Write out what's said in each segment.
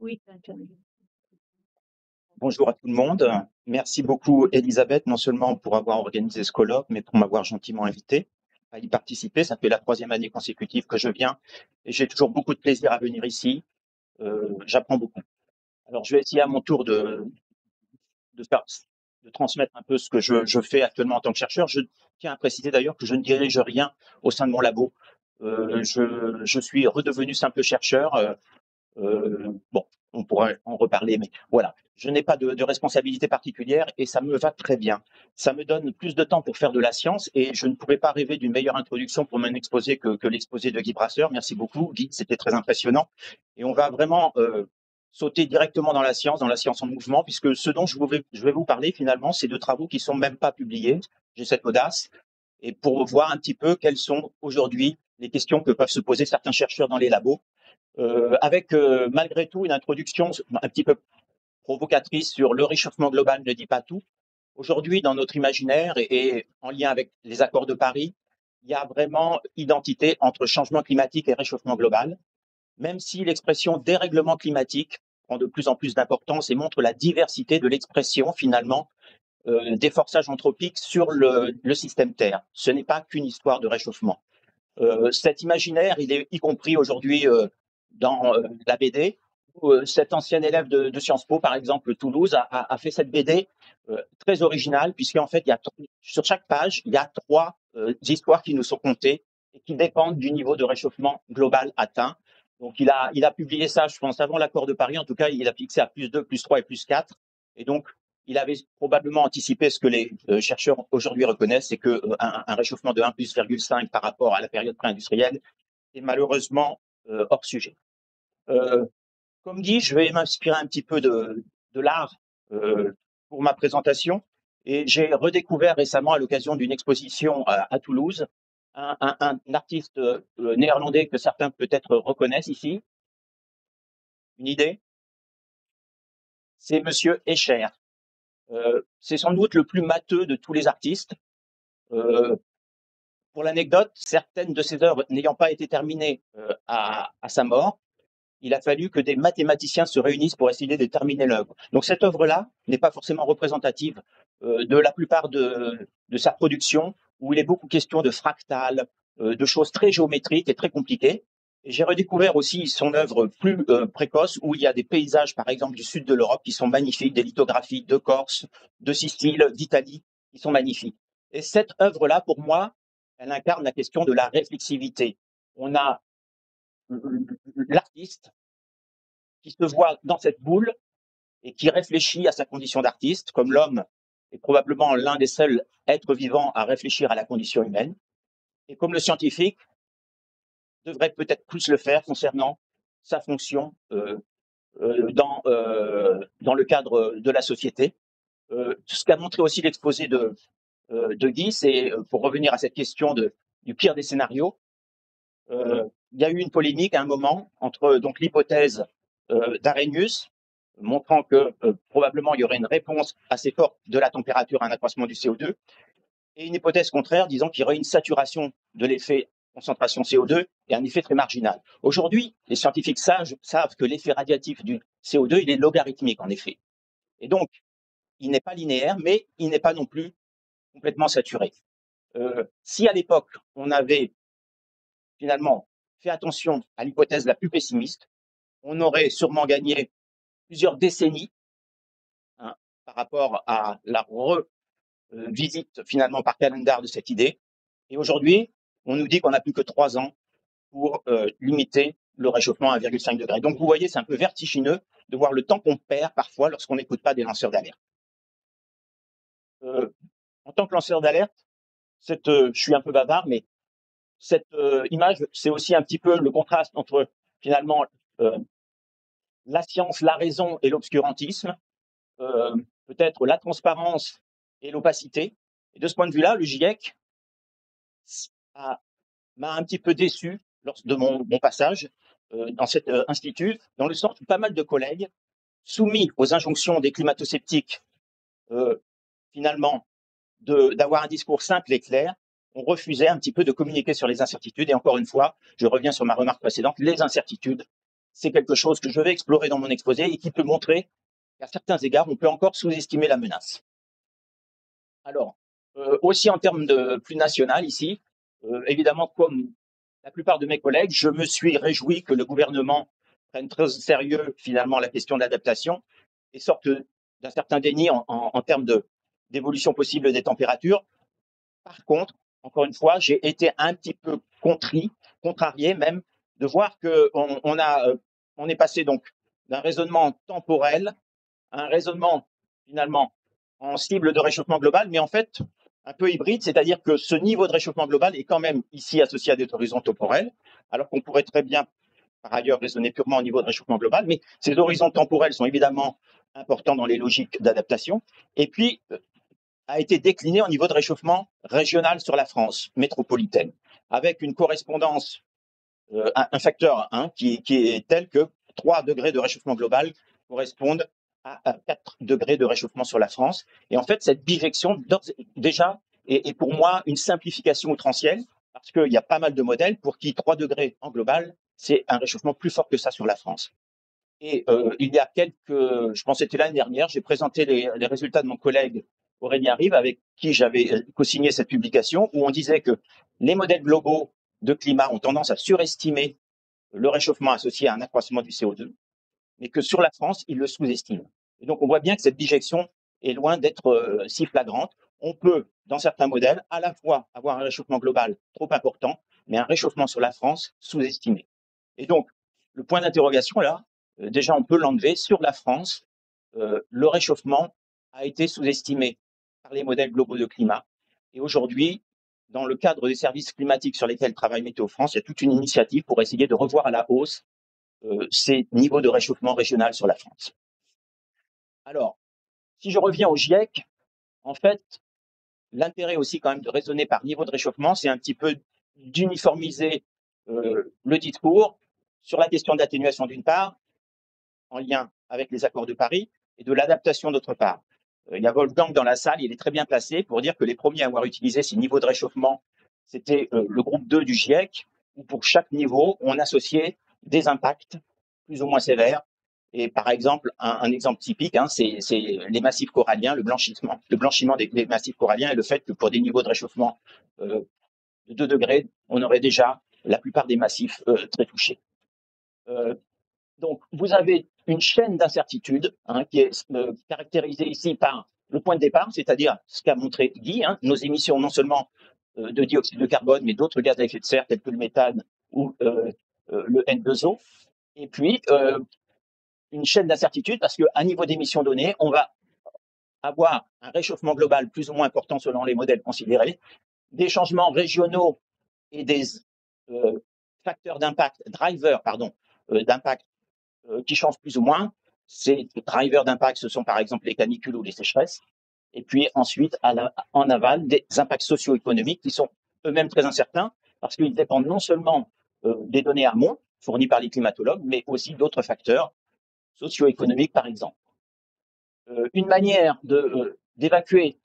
Oui, Bonjour à tout le monde. Merci beaucoup, Elisabeth, non seulement pour avoir organisé ce colloque, mais pour m'avoir gentiment invité à y participer. Ça fait la troisième année consécutive que je viens et j'ai toujours beaucoup de plaisir à venir ici. J'apprends beaucoup. Alors, je vais essayer à mon tour de, faire, de transmettre un peu ce que je fais actuellement en tant que chercheur. Je tiens à préciser d'ailleurs que je ne dirige rien au sein de mon labo. Je suis redevenu simple chercheur. Bon, on pourrait en reparler, mais voilà. Je n'ai pas de responsabilité particulière et ça me va très bien. Ça me donne plus de temps pour faire de la science et je ne pourrais pas rêver d'une meilleure introduction pour mon exposé que l'exposé de Guy Brasseur. Merci beaucoup, Guy, c'était très impressionnant. Et on va vraiment sauter directement dans la science en mouvement, puisque ce dont je vais vous parler finalement, c'est de travaux qui sont même pas publiés. J'ai cette audace. Et pour voir un petit peu quelles sont aujourd'hui les questions que peuvent se poser certains chercheurs dans les labos avec malgré tout une introduction un petit peu provocatrice sur le réchauffement global ne dit pas tout. Aujourd'hui, dans notre imaginaire et en lien avec les accords de Paris, il y a vraiment identité entre changement climatique et réchauffement global, même si l'expression dérèglement climatique prend de plus en plus d'importance et montre la diversité de l'expression finalement des forçages anthropiques sur le système Terre. Ce n'est pas qu'une histoire de réchauffement. Cet imaginaire, il est y compris aujourd'hui dans la BD. Où, cet ancien élève de Sciences Po, par exemple, Toulouse, a fait cette BD très originale, puisqu'en fait, sur chaque page, il y a trois histoires qui nous sont contées et qui dépendent du niveau de réchauffement global atteint. Donc, il a publié ça, je pense, avant l'accord de Paris. En tout cas, il a fixé à plus 2, plus 3 et plus 4. Et donc, il avait probablement anticipé ce que les chercheurs aujourd'hui reconnaissent, c'est qu'un un réchauffement de 1 plus 0,5 par rapport à la période pré-industrielle est malheureusement hors sujet. Euh, Comme dit, je vais m'inspirer un petit peu de l'art pour ma présentation. Et j'ai redécouvert récemment, à l'occasion d'une exposition à Toulouse, un artiste néerlandais que certains peut-être reconnaissent ici. Une idée? C'est Monsieur Escher. C'est sans doute le plus matheux de tous les artistes. Euh, pour l'anecdote, certaines de ses œuvres n'ayant pas été terminées à sa mort, il a fallu que des mathématiciens se réunissent pour essayer de terminer l'œuvre. Donc cette œuvre-là n'est pas forcément représentative de la plupart de sa production, où il est beaucoup question de fractales, de choses très géométriques et très compliquées. Et j'ai redécouvert aussi son œuvre plus précoce, où il y a des paysages, par exemple, du sud de l'Europe qui sont magnifiques, des lithographies de Corse, de Sicile, d'Italie, qui sont magnifiques. Et cette œuvre-là, pour moi, elle incarne la question de la réflexivité. On a l'artiste qui se voit dans cette boule et qui réfléchit à sa condition d'artiste, comme l'homme est probablement l'un des seuls êtres vivants à réfléchir à la condition humaine, et comme le scientifique devrait peut-être plus le faire concernant sa fonction dans le cadre de la société. Ce qu'a montré aussi l'exposé de Guy, c'est, pour revenir à cette question du pire des scénarios, il y a eu une polémique à un moment entre donc l'hypothèse d'Arrhenius, montrant que probablement il y aurait une réponse assez forte de la température à un accroissement du CO2, et une hypothèse contraire disant qu'il y aurait une saturation de l'effet concentration CO2 et un effet très marginal. Aujourd'hui, les scientifiques savent que l'effet radiatif du CO2 il est logarithmique en effet. Et donc, il n'est pas linéaire, mais il n'est pas non plus complètement saturé. Si à l'époque, on avait finalement fait attention à l'hypothèse la plus pessimiste, on aurait sûrement gagné plusieurs décennies hein, par rapport à la revisite finalement par calendar de cette idée. Et aujourd'hui, on nous dit qu'on n'a plus que 3 ans pour limiter le réchauffement à 1,5 degré. Donc vous voyez, c'est un peu vertigineux de voir le temps qu'on perd parfois lorsqu'on n'écoute pas des lanceurs d'alerte. Euh, En tant que lanceur d'alerte, je suis un peu bavard, mais cette image, c'est aussi un petit peu le contraste entre finalement euh, la science, la raison et l'obscurantisme, peut-être la transparence et l'opacité. Et de ce point de vue-là, le GIEC m'a un petit peu déçu lors de mon passage dans cet institut, dans le sens où pas mal de collègues, soumis aux injonctions des climato-sceptiques, euh, finalement, d'avoir un discours simple et clair, ont refusé un petit peu de communiquer sur les incertitudes. Et encore une fois, je reviens sur ma remarque précédente, les incertitudes, c'est quelque chose que je vais explorer dans mon exposé et qui peut montrer qu'à certains égards, on peut encore sous-estimer la menace. Alors, aussi en termes de plus national ici, évidemment, comme la plupart de mes collègues, je me suis réjoui que le gouvernement prenne très au sérieux finalement la question de l'adaptation et sorte d'un certain déni en termes d'évolution possible des températures. Par contre, encore une fois, j'ai été un petit peu contrarié même, de voir on est passé donc d'un raisonnement temporel à un raisonnement finalement en cible de réchauffement global, mais en fait un peu hybride, c'est-à-dire que ce niveau de réchauffement global est quand même ici associé à des horizons temporels, alors qu'on pourrait très bien par ailleurs raisonner purement au niveau de réchauffement global, mais ces horizons temporels sont évidemment importants dans les logiques d'adaptation. Et puis, a été décliné au niveau de réchauffement régional sur la France métropolitaine, avec une correspondance, un facteur qui est tel que 3 degrés de réchauffement global correspondent à 4 degrés de réchauffement sur la France. Et en fait, cette bijection, déjà, est pour moi une simplification outrancière, parce qu'il y a pas mal de modèles pour qui 3 degrés en global, c'est un réchauffement plus fort que ça sur la France. Et il y a je pense que c'était l'année dernière, j'ai présenté les résultats de mon collègue Aurélien Rive, avec qui j'avais co-signé cette publication, où on disait que les modèles globaux de climat ont tendance à surestimer le réchauffement associé à un accroissement du CO2, mais que sur la France, ils le sous-estiment. Et donc on voit bien que cette bijection est loin d'être si flagrante. On peut, dans certains modèles, à la fois avoir un réchauffement global trop important, mais un réchauffement sur la France sous-estimé. Et donc, le point d'interrogation là, déjà on peut l'enlever. Sur la France, le réchauffement a été sous-estimé par les modèles globaux de climat. Et aujourd'hui, dans le cadre des services climatiques sur lesquels travaille Météo France, il y a toute une initiative pour essayer de revoir à la hausse ces niveaux de réchauffement régional sur la France. Alors, si je reviens au GIEC, en fait, l'intérêt aussi quand même de raisonner par niveau de réchauffement, c'est un petit peu d'uniformiser le discours sur la question d'atténuation d'une part, en lien avec les accords de Paris, et de l'adaptation d'autre part. Il y a Wolfgang dans la salle, il est très bien placé pour dire que les premiers à avoir utilisé ces niveaux de réchauffement, c'était le groupe 2 du GIEC, où pour chaque niveau, on associait des impacts plus ou moins sévères. Et par exemple, un exemple typique, c'est les massifs coralliens, le blanchiment des massifs coralliens et le fait que pour des niveaux de réchauffement de 2 degrés, on aurait déjà la plupart des massifs très touchés. Donc, vous avez une chaîne d'incertitudes qui est caractérisée ici par le point de départ, c'est-à-dire ce qu'a montré Guy, nos émissions non seulement de dioxyde de carbone, mais d'autres gaz à effet de serre tels que le méthane ou le N2O. Et puis, une chaîne d'incertitudes parce qu'à niveau d'émissions données, on va avoir un réchauffement global plus ou moins important selon les modèles considérés, des changements régionaux et des facteurs d'impact, drivers, d'impact qui changent plus ou moins. Ces drivers d'impact, ce sont par exemple les canicules ou les sécheresses. Et puis ensuite, en aval, des impacts socio-économiques qui sont eux-mêmes très incertains parce qu'ils dépendent non seulement des données amont fournies par les climatologues, mais aussi d'autres facteurs socio-économiques, par exemple. Une manière d'évacuer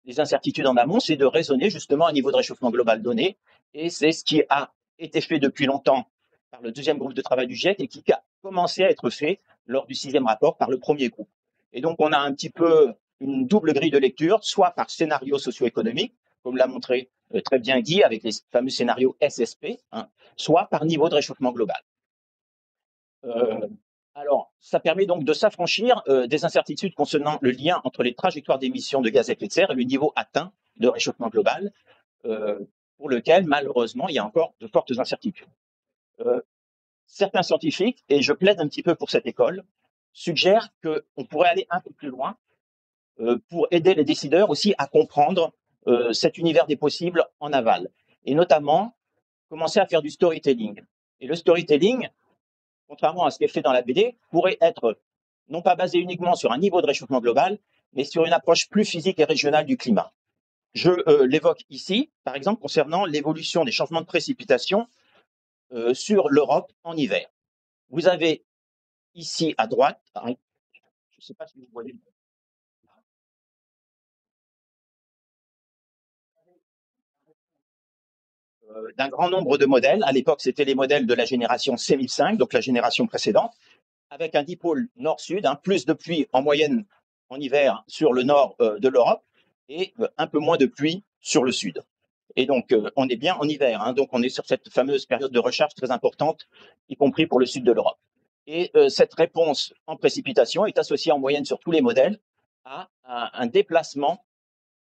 les incertitudes en amont, c'est de raisonner justement à un niveau de réchauffement global donné. Et c'est ce qui a été fait depuis longtemps par le deuxième groupe de travail du GIEC et qui a commencé à être fait lors du 6e rapport par le premier groupe. Et donc, on a un petit peu une double grille de lecture, soit par scénario socio-économique, comme l'a montré très bien Guy avec les fameux scénarios SSP, soit par niveau de réchauffement global. Alors, ça permet donc de s'affranchir des incertitudes concernant le lien entre les trajectoires d'émissions de gaz à effet de serre et le niveau atteint de réchauffement global, pour lequel, malheureusement, il y a encore de fortes incertitudes. Certains scientifiques, et je plaide un petit peu pour cette école, suggèrent qu'on pourrait aller un peu plus loin pour aider les décideurs aussi à comprendre cet univers des possibles en aval, et notamment commencer à faire du storytelling. Et le storytelling, contrairement à ce qui est fait dans la BD, pourrait être non pas basé uniquement sur un niveau de réchauffement global, mais sur une approche plus physique et régionale du climat. Je l'évoque ici, par exemple, concernant l'évolution des changements de précipitation sur l'Europe en hiver. Vous avez ici à droite, je ne sais pas si vous voyez, d'un grand nombre de modèles. À l'époque, c'était les modèles de la génération C1005, donc la génération précédente, avec un dipôle nord-sud, plus de pluie en moyenne en hiver sur le nord de l'Europe et un peu moins de pluie sur le sud. Et donc, on est bien en hiver, donc on est sur cette fameuse période de recharge très importante, y compris pour le sud de l'Europe. Et cette réponse en précipitation est associée en moyenne sur tous les modèles à un déplacement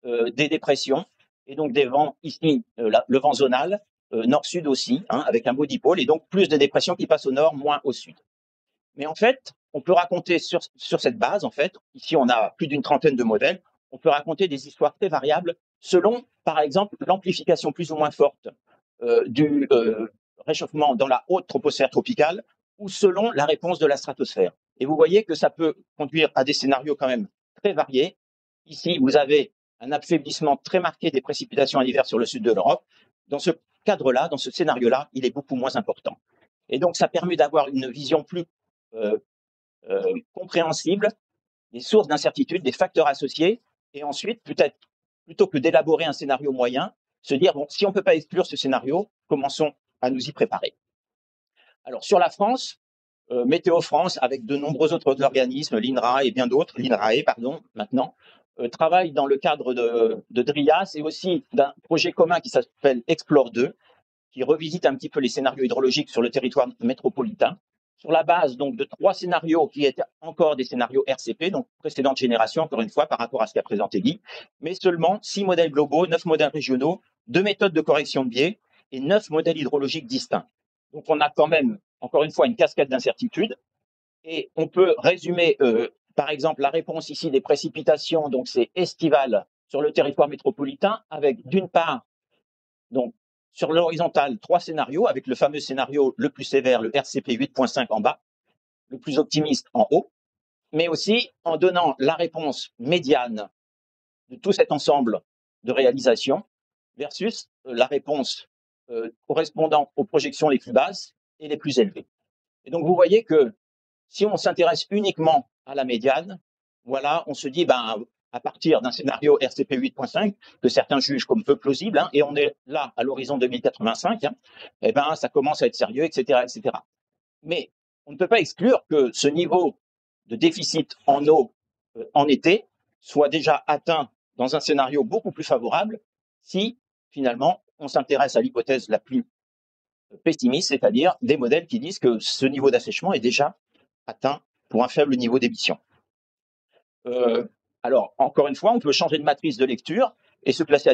des dépressions et donc des vents ici, le vent zonal, nord-sud aussi, avec un beau dipôle, et donc plus de dépressions qui passent au nord, moins au sud. Mais en fait, on peut raconter sur cette base, en fait, ici on a plus d'une trentaine de modèles, on peut raconter des histoires très variables selon, par exemple, l'amplification plus ou moins forte du réchauffement dans la haute troposphère tropicale ou selon la réponse de la stratosphère. Et vous voyez que ça peut conduire à des scénarios quand même très variés. Ici, vous avez un affaiblissement très marqué des précipitations en hiver sur le sud de l'Europe. Dans ce cadre-là, dans ce scénario-là, il est beaucoup moins important. Et donc, ça permet d'avoir une vision plus compréhensible des sources d'incertitude, des facteurs associés, et ensuite, peut-être, plutôt que d'élaborer un scénario moyen, se dire, bon, si on ne peut pas exclure ce scénario, commençons à nous y préparer. Alors, sur la France, Météo France, avec de nombreux autres organismes, l'INRA et bien d'autres, l'INRAE, pardon, maintenant, travaille dans le cadre de DRIAS et aussi d'un projet commun qui s'appelle Explore 2, qui revisite un petit peu les scénarios hydrologiques sur le territoire métropolitain, sur la base donc de 3 scénarios qui étaient encore des scénarios RCP, donc précédente génération, encore une fois, par rapport à ce qu'a présenté Guy, mais seulement 6 modèles globaux, 9 modèles régionaux, 2 méthodes de correction de biais et 9 modèles hydrologiques distincts. Donc on a quand même, encore une fois, une cascade d'incertitudes, et on peut résumer, par exemple, la réponse ici des précipitations, donc c'est estival sur le territoire métropolitain, avec d'une part, donc sur l'horizontale, 3 scénarios, avec le fameux scénario le plus sévère, le RCP 8.5 en bas, le plus optimiste en haut, mais aussi en donnant la réponse médiane de tout cet ensemble de réalisations versus la réponse correspondant aux projections les plus basses et les plus élevées. Et donc vous voyez que si on s'intéresse uniquement à la médiane, voilà, on se dit, à partir d'un scénario RCP 8.5, que certains jugent comme peu plausible, et on est là à l'horizon 2085, ça commence à être sérieux, etc., etc. Mais on ne peut pas exclure que ce niveau de déficit en eau en été soit déjà atteint dans un scénario beaucoup plus favorable si, finalement, on s'intéresse à l'hypothèse la plus pessimiste, c'est-à-dire des modèles qui disent que ce niveau d'assèchement est déjà atteint pour un faible niveau d'émission. Alors, encore une fois, on peut changer de matrice de lecture et se placer à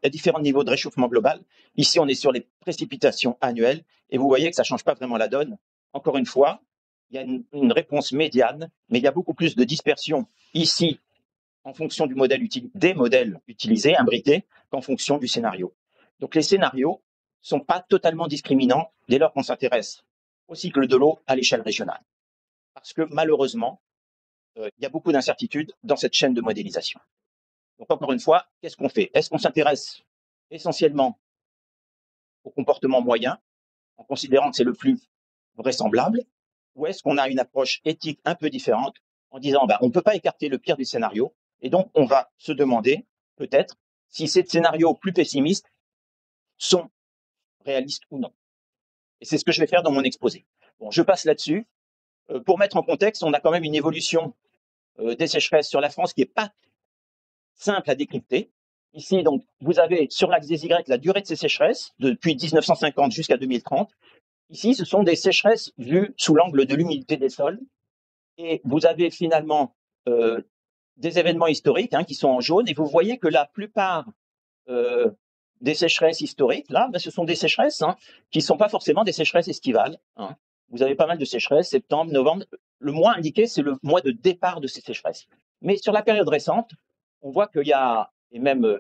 différents niveaux de réchauffement global. Ici, on est sur les précipitations annuelles et vous voyez que ça ne change pas vraiment la donne. Encore une fois, il y a une réponse médiane, mais il y a beaucoup plus de dispersion ici en fonction des modèles utilisés, imbriqués, qu'en fonction du scénario. Donc, les scénarios ne sont pas totalement discriminants dès lors qu'on s'intéresse au cycle de l'eau à l'échelle régionale. Parce que malheureusement, il y a beaucoup d'incertitudes dans cette chaîne de modélisation. Donc encore une fois, qu'est-ce qu'on fait? Est-ce qu'on s'intéresse essentiellement au comportement moyen, en considérant que c'est le plus vraisemblable, ou est-ce qu'on a une approche éthique un peu différente, en disant on ne peut pas écarter le pire du scénario, et donc on va se demander peut-être si ces scénarios plus pessimistes sont réalistes ou non. Et c'est ce que je vais faire dans mon exposé. Bon, je passe là-dessus. Pour mettre en contexte, on a quand même une évolution des sécheresses sur la France qui n'est pas simple à décrypter. Ici, donc, vous avez sur l'axe des Y la durée de ces sécheresses depuis 1950 jusqu'à 2030. Ici, ce sont des sécheresses vues sous l'angle de l'humidité des sols. Et vous avez finalement des événements historiques qui sont en jaune. Et vous voyez que la plupart des sécheresses historiques, là, ce sont des sécheresses qui ne sont pas forcément des sécheresses estivales. Vous avez pas mal de sécheresses, septembre, novembre. Le mois indiqué, c'est le mois de départ de ces sécheresses. Mais sur la période récente, on voit qu'il y a, et même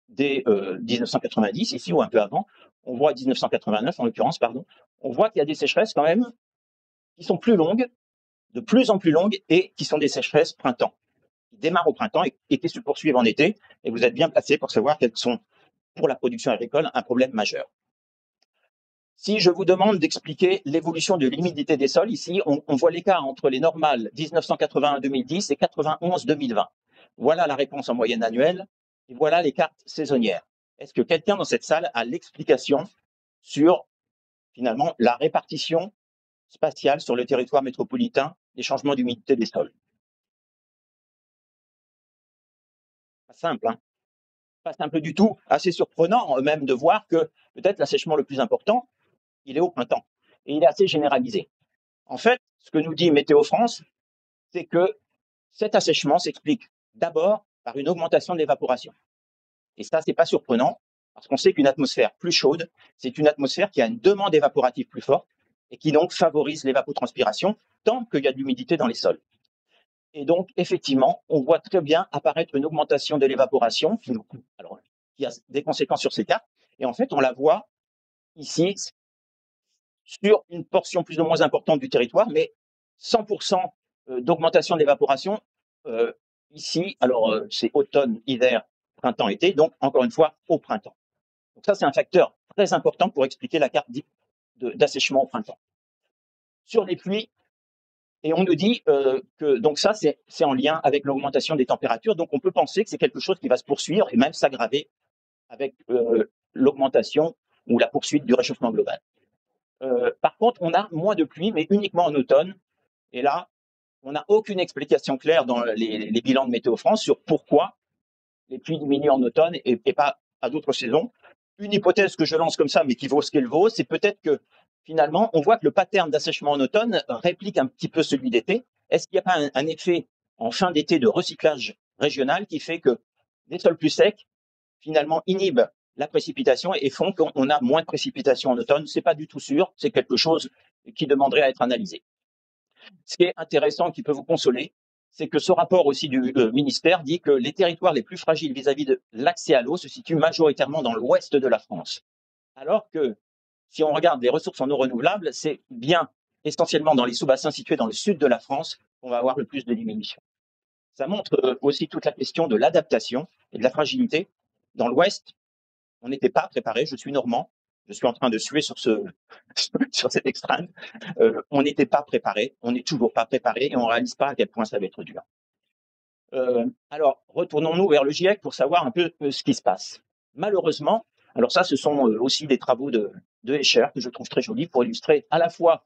dès 1990, ici ou un peu avant, on voit 1989 en l'occurrence, pardon, on voit qu'il y a des sécheresses quand même qui sont plus longues, de plus en plus longues, et qui sont des sécheresses printemps. Qui démarrent au printemps et qui se poursuivent en été, et vous êtes bien placé pour savoir qu'elles sont, pour la production agricole, un problème majeur. Si je vous demande d'expliquer l'évolution de l'humidité des sols, ici, on voit l'écart entre les normales 1981-2010 et 91-2020. Voilà la réponse en moyenne annuelle, et voilà les cartes saisonnières. Est-ce que quelqu'un dans cette salle a l'explication sur, finalement, la répartition spatiale sur le territoire métropolitain des changements d'humidité des sols? Pas simple, hein? Pas simple du tout. Assez surprenant même de voir que peut-être l'assèchement le plus important, il est au printemps. Et il est assez généralisé. En fait, ce que nous dit Météo France, c'est que cet assèchement s'explique d'abord par une augmentation de l'évaporation. Et ça, c'est pas surprenant, parce qu'on sait qu'une atmosphère plus chaude, c'est une atmosphère qui a une demande évaporative plus forte et qui donc favorise l'évapotranspiration tant qu'il y a de l'humidité dans les sols. Et donc, effectivement, on voit très bien apparaître une augmentation de l'évaporation qui a des conséquences sur ces cartes. Et en fait, on la voit ici sur une portion plus ou moins importante du territoire, mais 100% d'augmentation de l'évaporation ici. Alors, c'est automne, hiver, printemps, été, donc encore une fois au printemps. Donc ça, c'est un facteur très important pour expliquer la carte d'assèchement au printemps. Sur les pluies, et on nous dit que donc ça, c'est en lien avec l'augmentation des températures. Donc on peut penser que c'est quelque chose qui va se poursuivre et même s'aggraver avec l'augmentation ou la poursuite du réchauffement global. Par contre, on a moins de pluie, mais uniquement en automne. Et là, on n'a aucune explication claire dans les bilans de Météo France sur pourquoi les pluies diminuent en automne et pas à d'autres saisons. Une hypothèse que je lance comme ça, mais qui vaut ce qu'elle vaut, c'est peut-être que finalement, on voit que le pattern d'assèchement en automne réplique un petit peu celui d'été. Est-ce qu'il n'y a pas un effet en fin d'été de recyclage régional qui fait que des sols plus secs, finalement, inhibent la précipitation et font qu'on a moins de précipitations en automne? C'est pas du tout sûr, c'est quelque chose qui demanderait à être analysé. Ce qui est intéressant, qui peut vous consoler, c'est que ce rapport aussi du ministère dit que les territoires les plus fragiles vis-à-vis de l'accès à l'eau se situent majoritairement dans l'ouest de la France. Alors que si on regarde les ressources en eau renouvelable, c'est bien essentiellement dans les sous-bassins situés dans le sud de la France qu'on va avoir le plus de diminution. Ça montre aussi toute la question de l'adaptation et de la fragilité. Dans l'ouest, on n'était pas préparé. Je suis normand, je suis en train de suer sur cet extrême. On n'était pas préparé, on n'est toujours pas préparé et on ne réalise pas à quel point ça va être dur. Alors, retournons-nous vers le GIEC pour savoir un peu ce qui se passe. Malheureusement, alors ça, ce sont aussi des travaux de Escher que je trouve très jolis pour illustrer à la fois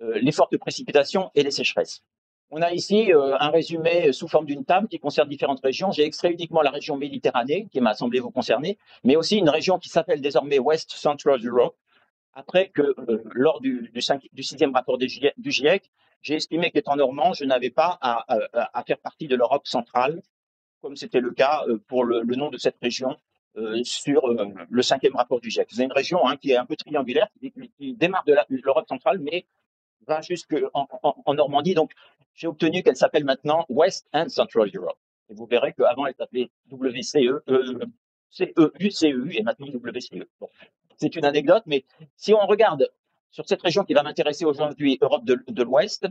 les fortes précipitations et les sécheresses. On a ici un résumé sous forme d'une table qui concerne différentes régions. J'ai extrait uniquement la région Méditerranée, qui m'a semblé vous concerner, mais aussi une région qui s'appelle désormais West Central Europe, après que lors du 6e rapport du GIEC, j'ai estimé qu'étant normand, je n'avais pas à faire partie de l'Europe centrale, comme c'était le cas pour le nom de cette région sur le 5e rapport du GIEC. C'est une région qui est un peu triangulaire, qui démarre de l'Europe centrale, mais va jusqu'en Normandie. Donc, j'ai obtenu qu'elle s'appelle maintenant West and Central Europe. Et vous verrez qu'avant, elle s'appelait CEU, et maintenant WCE. Bon. C'est une anecdote, mais si on regarde sur cette région qui va m'intéresser aujourd'hui, Europe de l'Ouest,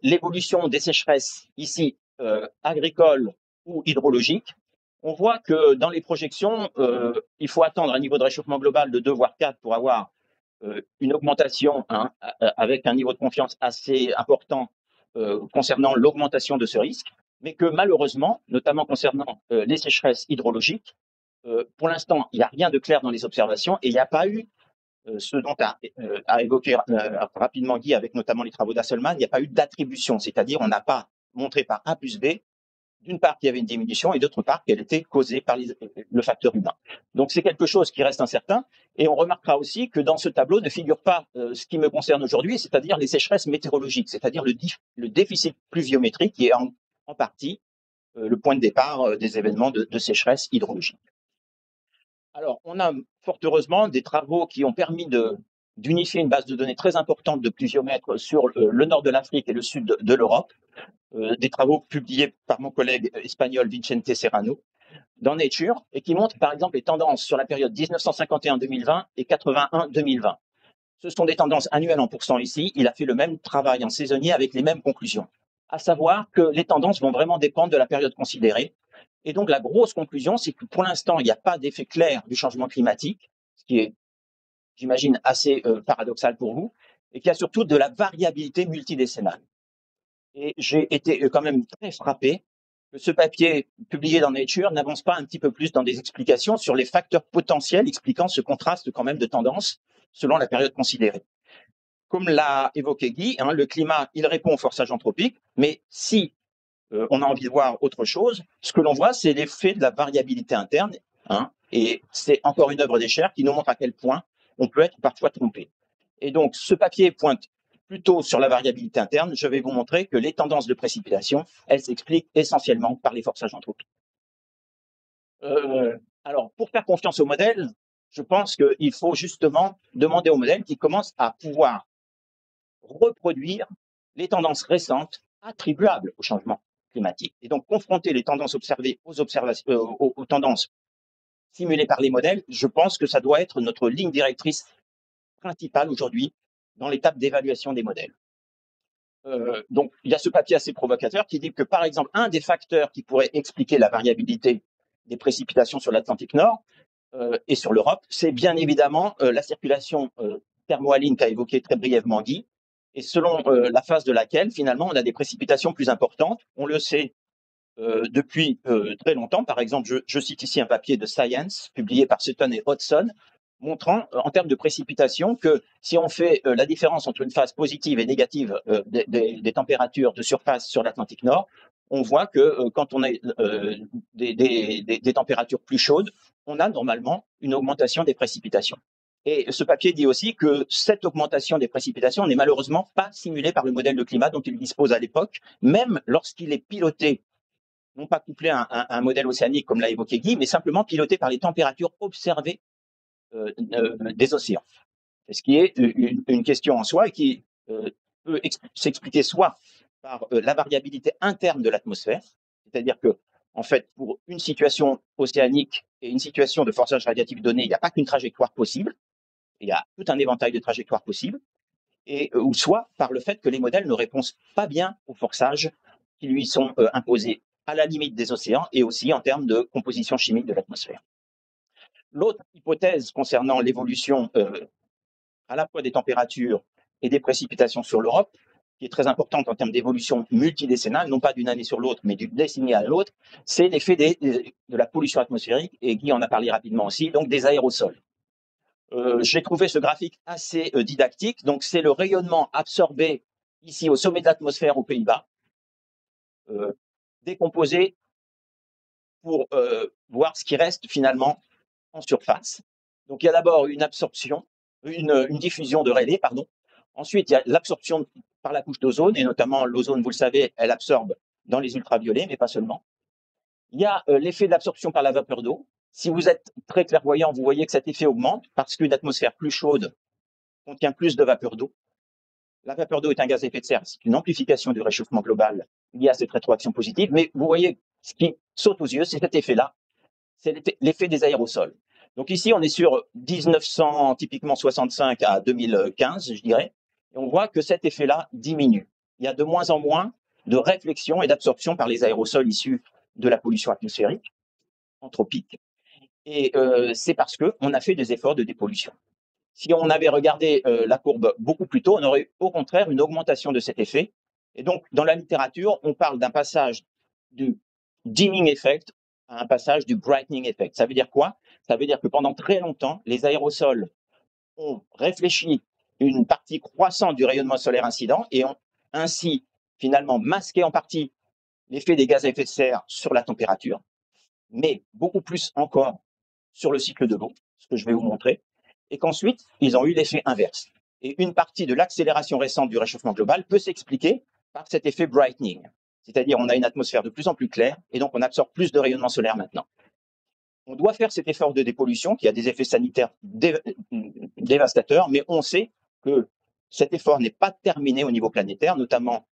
l'évolution des sécheresses ici, agricoles ou hydrologiques, on voit que dans les projections, il faut attendre un niveau de réchauffement global de 2 voire 4 pour avoir une augmentation avec un niveau de confiance assez important concernant l'augmentation de ce risque, mais que malheureusement, notamment concernant les sécheresses hydrologiques, pour l'instant, il n'y a rien de clair dans les observations et il n'y a pas eu ce dont a évoqué rapidement Guy avec notamment les travaux d'Asselman, il n'y a pas eu d'attribution, c'est-à-dire on n'a pas montré par A plus B, d'une part qu'il y avait une diminution et d'autre part qu'elle était causée par le facteur humain. Donc c'est quelque chose qui reste incertain et on remarquera aussi que dans ce tableau ne figure pas ce qui me concerne aujourd'hui, c'est-à-dire les sécheresses météorologiques, c'est-à-dire le déficit pluviométrique qui est en partie le point de départ des événements de sécheresse hydrologique. Alors, on a fort heureusement des travaux qui ont permis d'unifier une base de données très importante de pluviomètres sur le nord de l'Afrique et le sud de l'Europe, des travaux publiés par mon collègue espagnol Vicente Serrano dans Nature et qui montrent par exemple les tendances sur la période 1951-2020 et 81-2020. Ce sont des tendances annuelles en pourcent ici. Il a fait le même travail en saisonnier avec les mêmes conclusions, à savoir que les tendances vont vraiment dépendre de la période considérée. Et donc, la grosse conclusion, c'est que pour l'instant, il n'y a pas d'effet clair du changement climatique, ce qui est, j'imagine, assez paradoxal pour vous, et qu'il y a surtout de la variabilité multidécennale. Et j'ai été quand même très frappé que ce papier publié dans Nature n'avance pas un petit peu plus dans des explications sur les facteurs potentiels expliquant ce contraste quand même de tendance selon la période considérée. Comme l'a évoqué Guy, le climat, il répond au forçage anthropique, mais si on a envie de voir autre chose, ce que l'on voit, c'est l'effet de la variabilité interne, et c'est encore une œuvre d'Escher qui nous montre à quel point on peut être parfois trompé. Et donc, ce papier pointe plutôt sur la variabilité interne. Je vais vous montrer que les tendances de précipitation, elles s'expliquent essentiellement par les forçages anthropiques. Alors, pour faire confiance au modèle, je pense qu'il faut justement demander au modèle qui commence à pouvoir reproduire les tendances récentes attribuables au changement climatique. Et donc, confronter les tendances observées aux tendances simulées par les modèles, je pense que ça doit être notre ligne directrice principale aujourd'hui dans l'étape d'évaluation des modèles. Donc, il y a ce papier assez provocateur qui dit que, par exemple, un des facteurs qui pourrait expliquer la variabilité des précipitations sur l'Atlantique Nord et sur l'Europe, c'est bien évidemment la circulation thermohaline qu'a évoqué très brièvement Guy, et selon la phase de laquelle, finalement, on a des précipitations plus importantes. On le sait depuis très longtemps. Par exemple, je cite ici un papier de Science, publié par Sutton et Hodgson, montrant en termes de précipitation que si on fait la différence entre une phase positive et négative des températures de surface sur l'Atlantique Nord, on voit que quand on a des températures plus chaudes, on a normalement une augmentation des précipitations. Et ce papier dit aussi que cette augmentation des précipitations n'est malheureusement pas simulée par le modèle de climat dont il dispose à l'époque, même lorsqu'il est piloté, non pas couplé à un modèle océanique comme l'a évoqué Guy, mais simplement piloté par les températures observées des océans. Ce qui est une question en soi et qui peut s'expliquer soit par la variabilité interne de l'atmosphère, c'est-à-dire que, en fait, pour une situation océanique et une situation de forçage radiatif donnée, il n'y a pas qu'une trajectoire possible, il y a tout un éventail de trajectoires possibles, ou soit par le fait que les modèles ne répondent pas bien aux forçages qui lui sont imposés à la limite des océans et aussi en termes de composition chimique de l'atmosphère. L'autre hypothèse concernant l'évolution à la fois des températures et des précipitations sur l'Europe, qui est très importante en termes d'évolution multidécennale, non pas d'une année sur l'autre, mais d'une décennie à l'autre, c'est l'effet de la pollution atmosphérique, et Guy en a parlé rapidement aussi, donc des aérosols. J'ai trouvé ce graphique assez didactique. Donc, c'est le rayonnement absorbé ici au sommet de l'atmosphère aux Pays-Bas, décomposé pour voir ce qui reste finalement en surface. Donc, il y a d'abord une absorption, une diffusion de Rayleigh, pardon. Ensuite, il y a l'absorption par la couche d'ozone, et notamment l'ozone, vous le savez, elle absorbe dans les ultraviolets, mais pas seulement. Il y a l'effet de l'absorption par la vapeur d'eau. Si vous êtes très clairvoyant, vous voyez que cet effet augmente parce qu'une atmosphère plus chaude contient plus de vapeur d'eau. La vapeur d'eau est un gaz à effet de serre, c'est une amplification du réchauffement global liée à cette rétroaction positive, mais vous voyez, ce qui saute aux yeux, c'est cet effet-là, c'est l'effet des aérosols. Donc ici, on est sur 1900, typiquement 65 à 2015, je dirais, et on voit que cet effet-là diminue. Il y a de moins en moins de réflexion et d'absorption par les aérosols issus de la pollution atmosphérique, anthropique, et c'est parce qu'on a fait des efforts de dépollution. Si on avait regardé la courbe beaucoup plus tôt, on aurait au contraire une augmentation de cet effet. Et donc, dans la littérature, on parle d'un passage du dimming effect à un passage du brightening effect. Ça veut dire quoi? Ça veut dire que pendant très longtemps, les aérosols ont réfléchi une partie croissante du rayonnement solaire incident et ont ainsi finalement masqué en partie l'effet des gaz à effet de serre sur la température, mais beaucoup plus encore sur le cycle de l'eau, ce que je vais vous montrer, et qu'ensuite, ils ont eu l'effet inverse. Et une partie de l'accélération récente du réchauffement global peut s'expliquer par cet effet brightening, c'est-à-dire on a une atmosphère de plus en plus claire, et donc on absorbe plus de rayonnement solaire maintenant. On doit faire cet effort de dépollution qui a des effets sanitaires dévastateurs, mais on sait que cet effort n'est pas terminé au niveau planétaire, notamment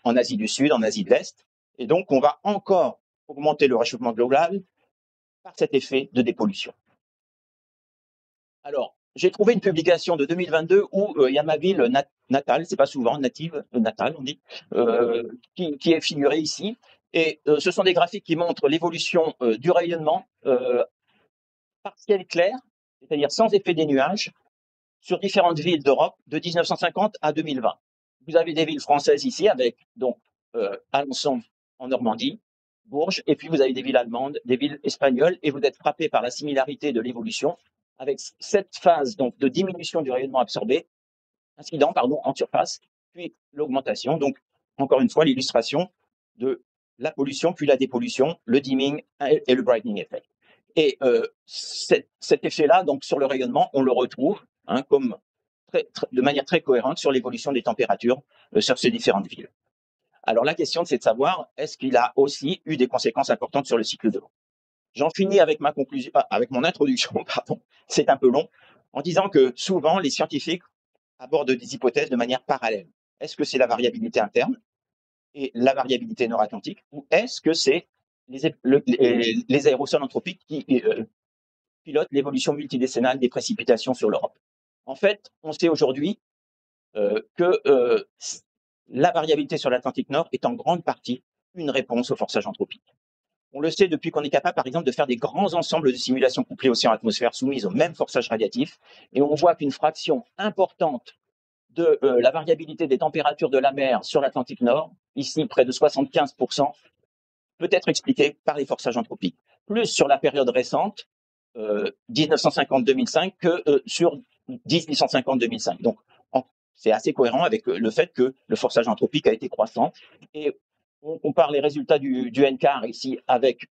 en Asie du Sud, en Asie de l'Est, et donc on va encore augmenter le réchauffement global par cet effet de dépollution. Alors, j'ai trouvé une publication de 2022 où il y a ma ville natale, c'est pas souvent natale on dit, qui est figurée ici. Et ce sont des graphiques qui montrent l'évolution du rayonnement partiel clair, c'est-à-dire sans effet des nuages, sur différentes villes d'Europe de 1950 à 2020. Vous avez des villes françaises ici avec donc Alençon en Normandie, Bourges, et puis vous avez des villes allemandes, des villes espagnoles, et vous êtes frappé par la similarité de l'évolution avec cette phase donc de diminution du rayonnement absorbé, incident pardon, en surface, puis l'augmentation. Donc, encore une fois, l'illustration de la pollution, puis la dépollution, le dimming et le brightening effect. Et cet effet-là, donc sur le rayonnement, on le retrouve comme de manière très cohérente sur l'évolution des températures sur ces différentes villes. Alors la question, c'est de savoir, est-ce qu'il a aussi eu des conséquences importantes sur le cycle de l'eau? J'en finis avec ma conclusion, avec mon introduction, pardon, c'est un peu long, en disant que souvent les scientifiques abordent des hypothèses de manière parallèle. Est-ce que c'est la variabilité interne et la variabilité nord-atlantique, ou est-ce que c'est les aérosols anthropiques qui pilotent l'évolution multidécennale des précipitations sur l'Europe? En fait, on sait aujourd'hui que la variabilité sur l'Atlantique Nord est en grande partie une réponse au forçage anthropique. On le sait depuis qu'on est capable, par exemple, de faire des grands ensembles de simulations couplées océan-atmosphère soumises au même forçage radiatif, et on voit qu'une fraction importante de la variabilité des températures de la mer sur l'Atlantique Nord, ici près de 75%, peut être expliquée par les forçages anthropiques. Plus sur la période récente, 1950-2005, que sur 1850-2005. Donc, c'est assez cohérent avec le fait que le forçage anthropique a été croissant. Et on compare les résultats du NCAR ici avec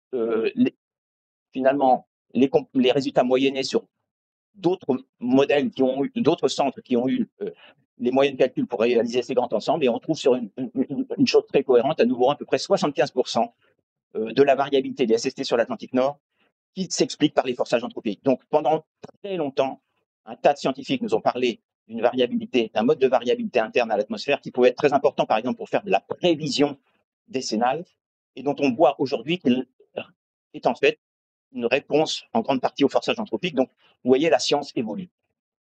finalement les résultats moyennés sur d'autres modèles qui ont eu, d'autres centres qui ont eu les moyens de calcul pour réaliser ces grands ensembles, et on trouve sur une chose très cohérente, à nouveau à peu près 75% de la variabilité des SST sur l'Atlantique Nord qui s'explique par les forçages anthropiques. Donc pendant très longtemps, un tas de scientifiques nous ont parlé d'une variabilité, d'un mode de variabilité interne à l'atmosphère qui pouvait être très important, par exemple, pour faire de la prévision décennale, et dont on voit aujourd'hui qu'il est en fait une réponse en grande partie au forçage anthropique. Donc, vous voyez, la science évolue.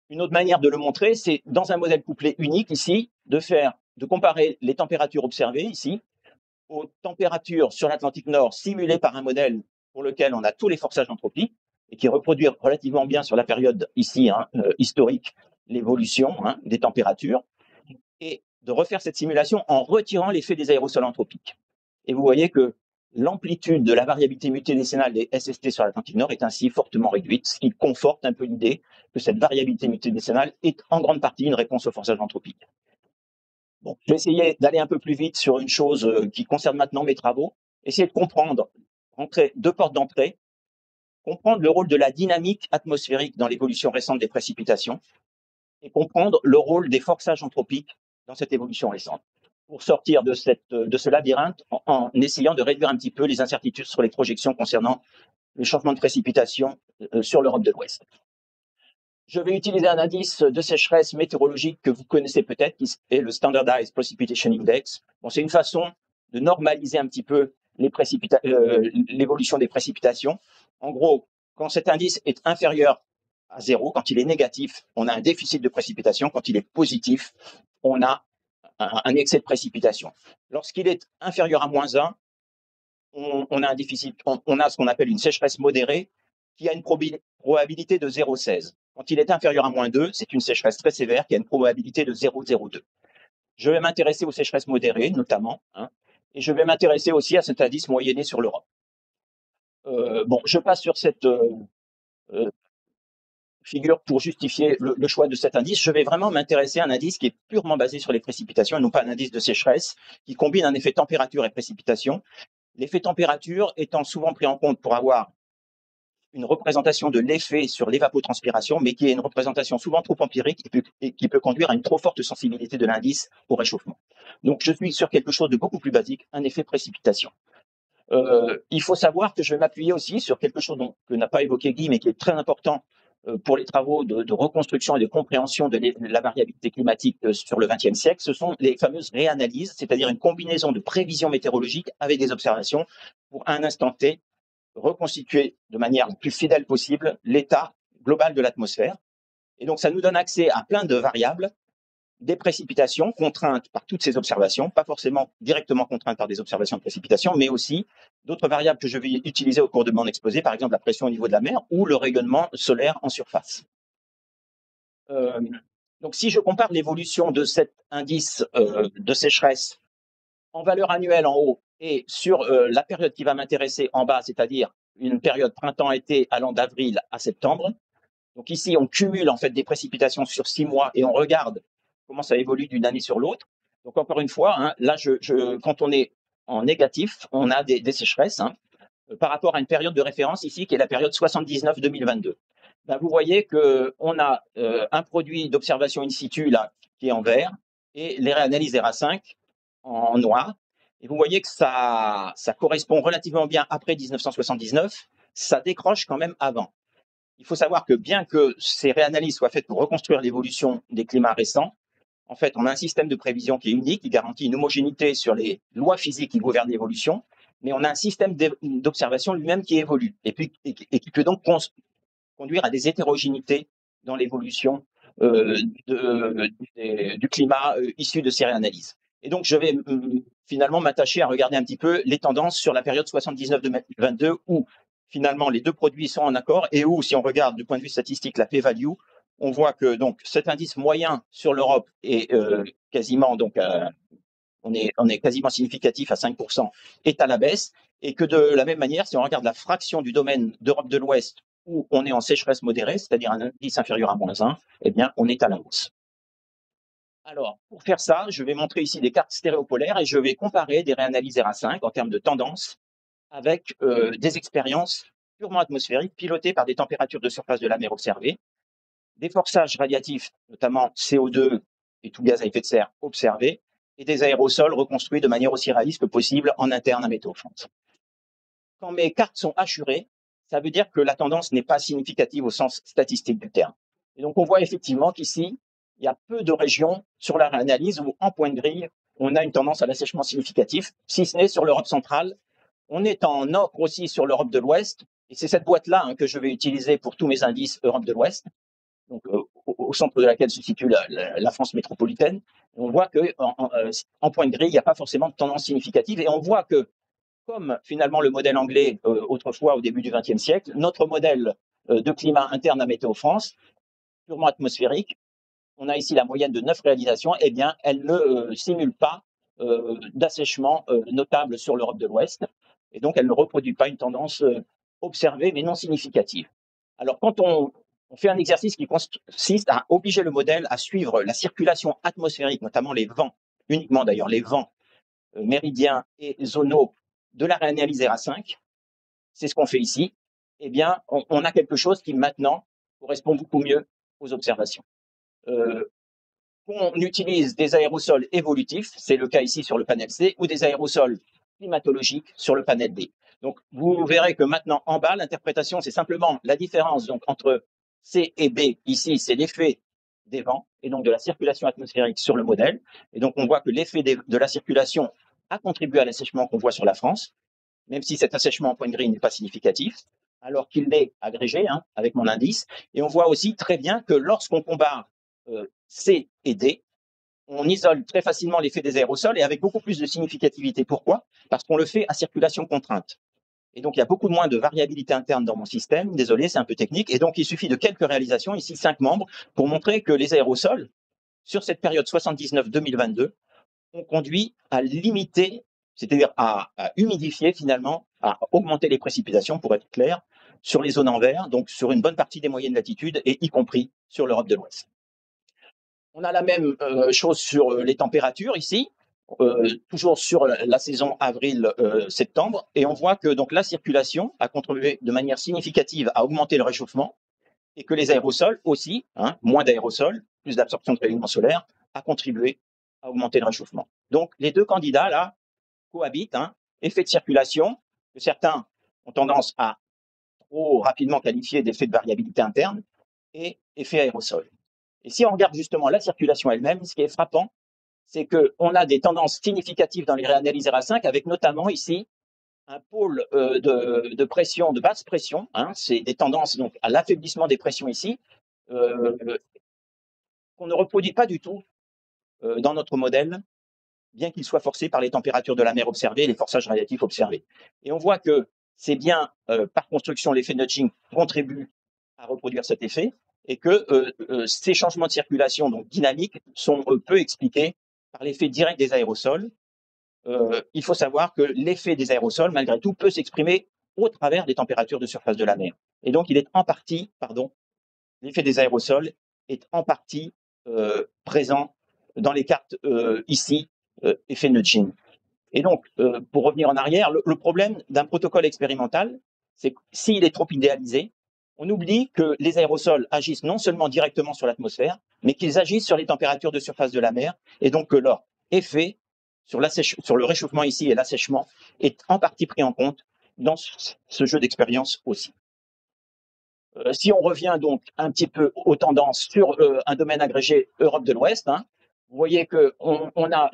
Une autre manière de le montrer, c'est dans un modèle couplé unique ici, de comparer les températures observées ici aux températures sur l'Atlantique Nord simulées par un modèle pour lequel on a tous les forçages anthropiques et qui reproduit relativement bien sur la période ici historique l'évolution des températures, et de refaire cette simulation en retirant l'effet des aérosols anthropiques. Et vous voyez que l'amplitude de la variabilité multidécennale des SST sur l'Atlantique Nord est ainsi fortement réduite, ce qui conforte un peu l'idée que cette variabilité multidécennale est en grande partie une réponse au forçage anthropique. Bon, je vais essayer d'aller un peu plus vite sur une chose qui concerne maintenant mes travaux, essayer de comprendre, deux portes d'entrée, comprendre le rôle de la dynamique atmosphérique dans l'évolution récente des précipitations, et comprendre le rôle des forçages anthropiques dans cette évolution récente, pour sortir de ce labyrinthe en essayant de réduire un petit peu les incertitudes sur les projections concernant le changement de précipitation sur l'Europe de l'Ouest. Je vais utiliser un indice de sécheresse météorologique que vous connaissez peut-être, qui est le Standardized Precipitation Index. Bon, c'est une façon de normaliser un petit peu l'évolution des précipitations. En gros, quand cet indice est inférieur à 0, quand il est négatif, on a un déficit de précipitation. Quand il est positif, on a un excès de précipitation. Lorsqu'il est inférieur à -1, on a un déficit, on a ce qu'on appelle une sécheresse modérée qui a une probabilité de 0,16. Quand il est inférieur à -2, c'est une sécheresse très sévère qui a une probabilité de 0,02. Je vais m'intéresser aux sécheresses modérées, notamment, et je vais m'intéresser aussi à cet indice moyenné sur l'Europe. Bon, je passe sur cette figure pour justifier le choix de cet indice. Je vais vraiment m'intéresser à un indice qui est purement basé sur les précipitations, et non pas un indice de sécheresse, qui combine un effet température et précipitation. L'effet température étant souvent pris en compte pour avoir une représentation de l'effet sur l'évapotranspiration, mais qui est une représentation souvent trop empirique et qui peut conduire à une trop forte sensibilité de l'indice au réchauffement. Donc je suis sur quelque chose de beaucoup plus basique, un effet précipitation. Il faut savoir que je vais m'appuyer aussi sur quelque chose que n'a pas évoqué Guy, mais qui est très important pour les travaux de reconstruction et de compréhension de la variabilité climatique sur le XXe siècle. Ce sont les fameuses réanalyses, c'est-à-dire une combinaison de prévisions météorologiques avec des observations pour un instant T reconstituer de manière la plus fidèle possible l'état global de l'atmosphère. Et donc, ça nous donne accès à plein de variables, des précipitations contraintes par toutes ces observations, pas forcément directement contraintes par des observations de précipitations, mais aussi d'autres variables que je vais utiliser au cours de mon exposé, par exemple la pression au niveau de la mer ou le rayonnement solaire en surface. Donc, si je compare l'évolution de cet indice de sécheresse en valeur annuelle en haut Et sur la période qui va m'intéresser en bas, c'est-à-dire une période printemps-été allant d'avril à septembre, donc ici, on cumule en fait des précipitations sur 6 mois et on regarde comment ça évolue d'une année sur l'autre. Donc encore une fois, hein, là, quand on est en négatif, on a des sécheresses hein, par rapport à une période de référence ici qui est la période 79-2022. Ben, vous voyez qu'on a un produit d'observation in situ là qui est en vert et les réanalyses ERA5 en noir. Et vous voyez que ça correspond relativement bien après 1979, ça décroche quand même avant. Il faut savoir que bien que ces réanalyses soient faites pour reconstruire l'évolution des climats récents, en fait, on a un système de prévision qui est unique, qui garantit une homogénéité sur les lois physiques qui gouvernent l'évolution, mais on a un système d'observation lui-même qui évolue et qui peut donc conduire à des hétérogénéités dans l'évolution du climat issu de ces réanalyses. Et donc, je vais finalement m'attacher à regarder un petit peu les tendances sur la période 79-22 où finalement les deux produits sont en accord et où, si on regarde du point de vue statistique la p-value, on voit que donc cet indice moyen sur l'Europe est quasiment donc on est quasiment significatif à 5%, est à la baisse, et que de la même manière, si on regarde la fraction du domaine d'Europe de l'Ouest où on est en sécheresse modérée, c'est-à-dire un indice inférieur à -1, eh bien, on est à la hausse. Alors, pour faire ça, je vais montrer ici des cartes stéréopolaires et je vais comparer des réanalyses ERA5 en termes de tendance avec des expériences purement atmosphériques pilotées par des températures de surface de la mer observées, des forçages radiatifs, notamment CO2 et tout gaz à effet de serre observés, et des aérosols reconstruits de manière aussi réaliste que possible en interne à Météo France. Quand mes cartes sont assurées, ça veut dire que la tendance n'est pas significative au sens statistique du terme. Et donc on voit effectivement qu'ici, il y a peu de régions sur la réanalyse où en point de grille, on a une tendance à l'assèchement significatif, si ce n'est sur l'Europe centrale. On est en ocre aussi sur l'Europe de l'Ouest, et c'est cette boîte-là hein, que je vais utiliser pour tous mes indices Europe de l'Ouest, donc au centre de laquelle se situe la France métropolitaine. On voit qu'en point de grille, il n'y a pas forcément de tendance significative, et on voit que comme finalement le modèle anglais autrefois au début du XXe siècle, notre modèle de climat interne à Météo France, purement atmosphérique, on a ici la moyenne de 9 réalisations, eh bien, elle ne simule pas d'assèchement notable sur l'Europe de l'Ouest, et donc elle ne reproduit pas une tendance observée mais non significative. Alors quand on fait un exercice qui consiste à obliger le modèle à suivre la circulation atmosphérique, notamment les vents, uniquement d'ailleurs les vents méridiens et zonaux de la réanalyse ERA5, c'est ce qu'on fait ici, eh bien, on a quelque chose qui maintenant correspond beaucoup mieux aux observations. On utilise des aérosols évolutifs, c'est le cas ici sur le panel C, ou des aérosols climatologiques sur le panel B. Donc, vous verrez que maintenant, en bas, l'interprétation, c'est simplement la différence donc, entre C et B. Ici, c'est l'effet des vents et donc de la circulation atmosphérique sur le modèle. Et donc, on voit que l'effet de la circulation a contribué à l'assèchement qu'on voit sur la France, même si cet assèchement en point de grille n'est pas significatif, alors qu'il l'est agrégé hein, avec mon indice. Et on voit aussi très bien que lorsqu'on compare C et D, on isole très facilement l'effet des aérosols et avec beaucoup plus de significativité. Pourquoi? Parce qu'on le fait à circulation contrainte. Et donc, il y a beaucoup moins de variabilité interne dans mon système. Désolé, c'est un peu technique. Et donc, il suffit de quelques réalisations, ici 5 membres, pour montrer que les aérosols, sur cette période 79-2022, ont conduit à limiter, c'est-à-dire à humidifier finalement, à augmenter les précipitations, pour être clair, sur les zones en vert, donc sur une bonne partie des moyennes latitudes et y compris sur l'Europe de l'Ouest. On a la même chose sur les températures ici, toujours sur la saison avril-septembre, et on voit que donc la circulation a contribué de manière significative à augmenter le réchauffement, et que les aérosols aussi, hein, moins d'aérosols, plus d'absorption de rayonnement solaire, a contribué à augmenter le réchauffement. Donc les deux candidats là cohabitent, hein, effet de circulation, que certains ont tendance à trop rapidement qualifier d'effet de variabilité interne, et effet aérosol. Et si on regarde justement la circulation elle-même, ce qui est frappant, c'est qu'on a des tendances significatives dans les réanalyses ERA5, avec notamment ici un pôle de pression, de basse pression, hein, c'est des tendances donc, à l'affaiblissement des pressions ici, qu'on ne reproduit pas du tout dans notre modèle, bien qu'il soit forcé par les températures de la mer observées et les forçages radiatifs observés. Et on voit que c'est bien, par construction, l'effet nudging contribue à reproduire cet effet, et que ces changements de circulation donc dynamiques sont peu expliqués par l'effet direct des aérosols, il faut savoir que l'effet des aérosols, malgré tout, peut s'exprimer au travers des températures de surface de la mer. Et donc, l'effet des aérosols est en partie présent dans les cartes ici, effet nudging. Et donc, pour revenir en arrière, le problème d'un protocole expérimental, c'est que s'il est trop idéalisé, on oublie que les aérosols agissent non seulement directement sur l'atmosphère, mais qu'ils agissent sur les températures de surface de la mer, et donc que leur effet sur le réchauffement ici et l'assèchement est en partie pris en compte dans ce jeu d'expérience aussi. Si on revient donc un petit peu aux tendances sur un domaine agrégé Europe de l'Ouest, hein, vous voyez qu'on a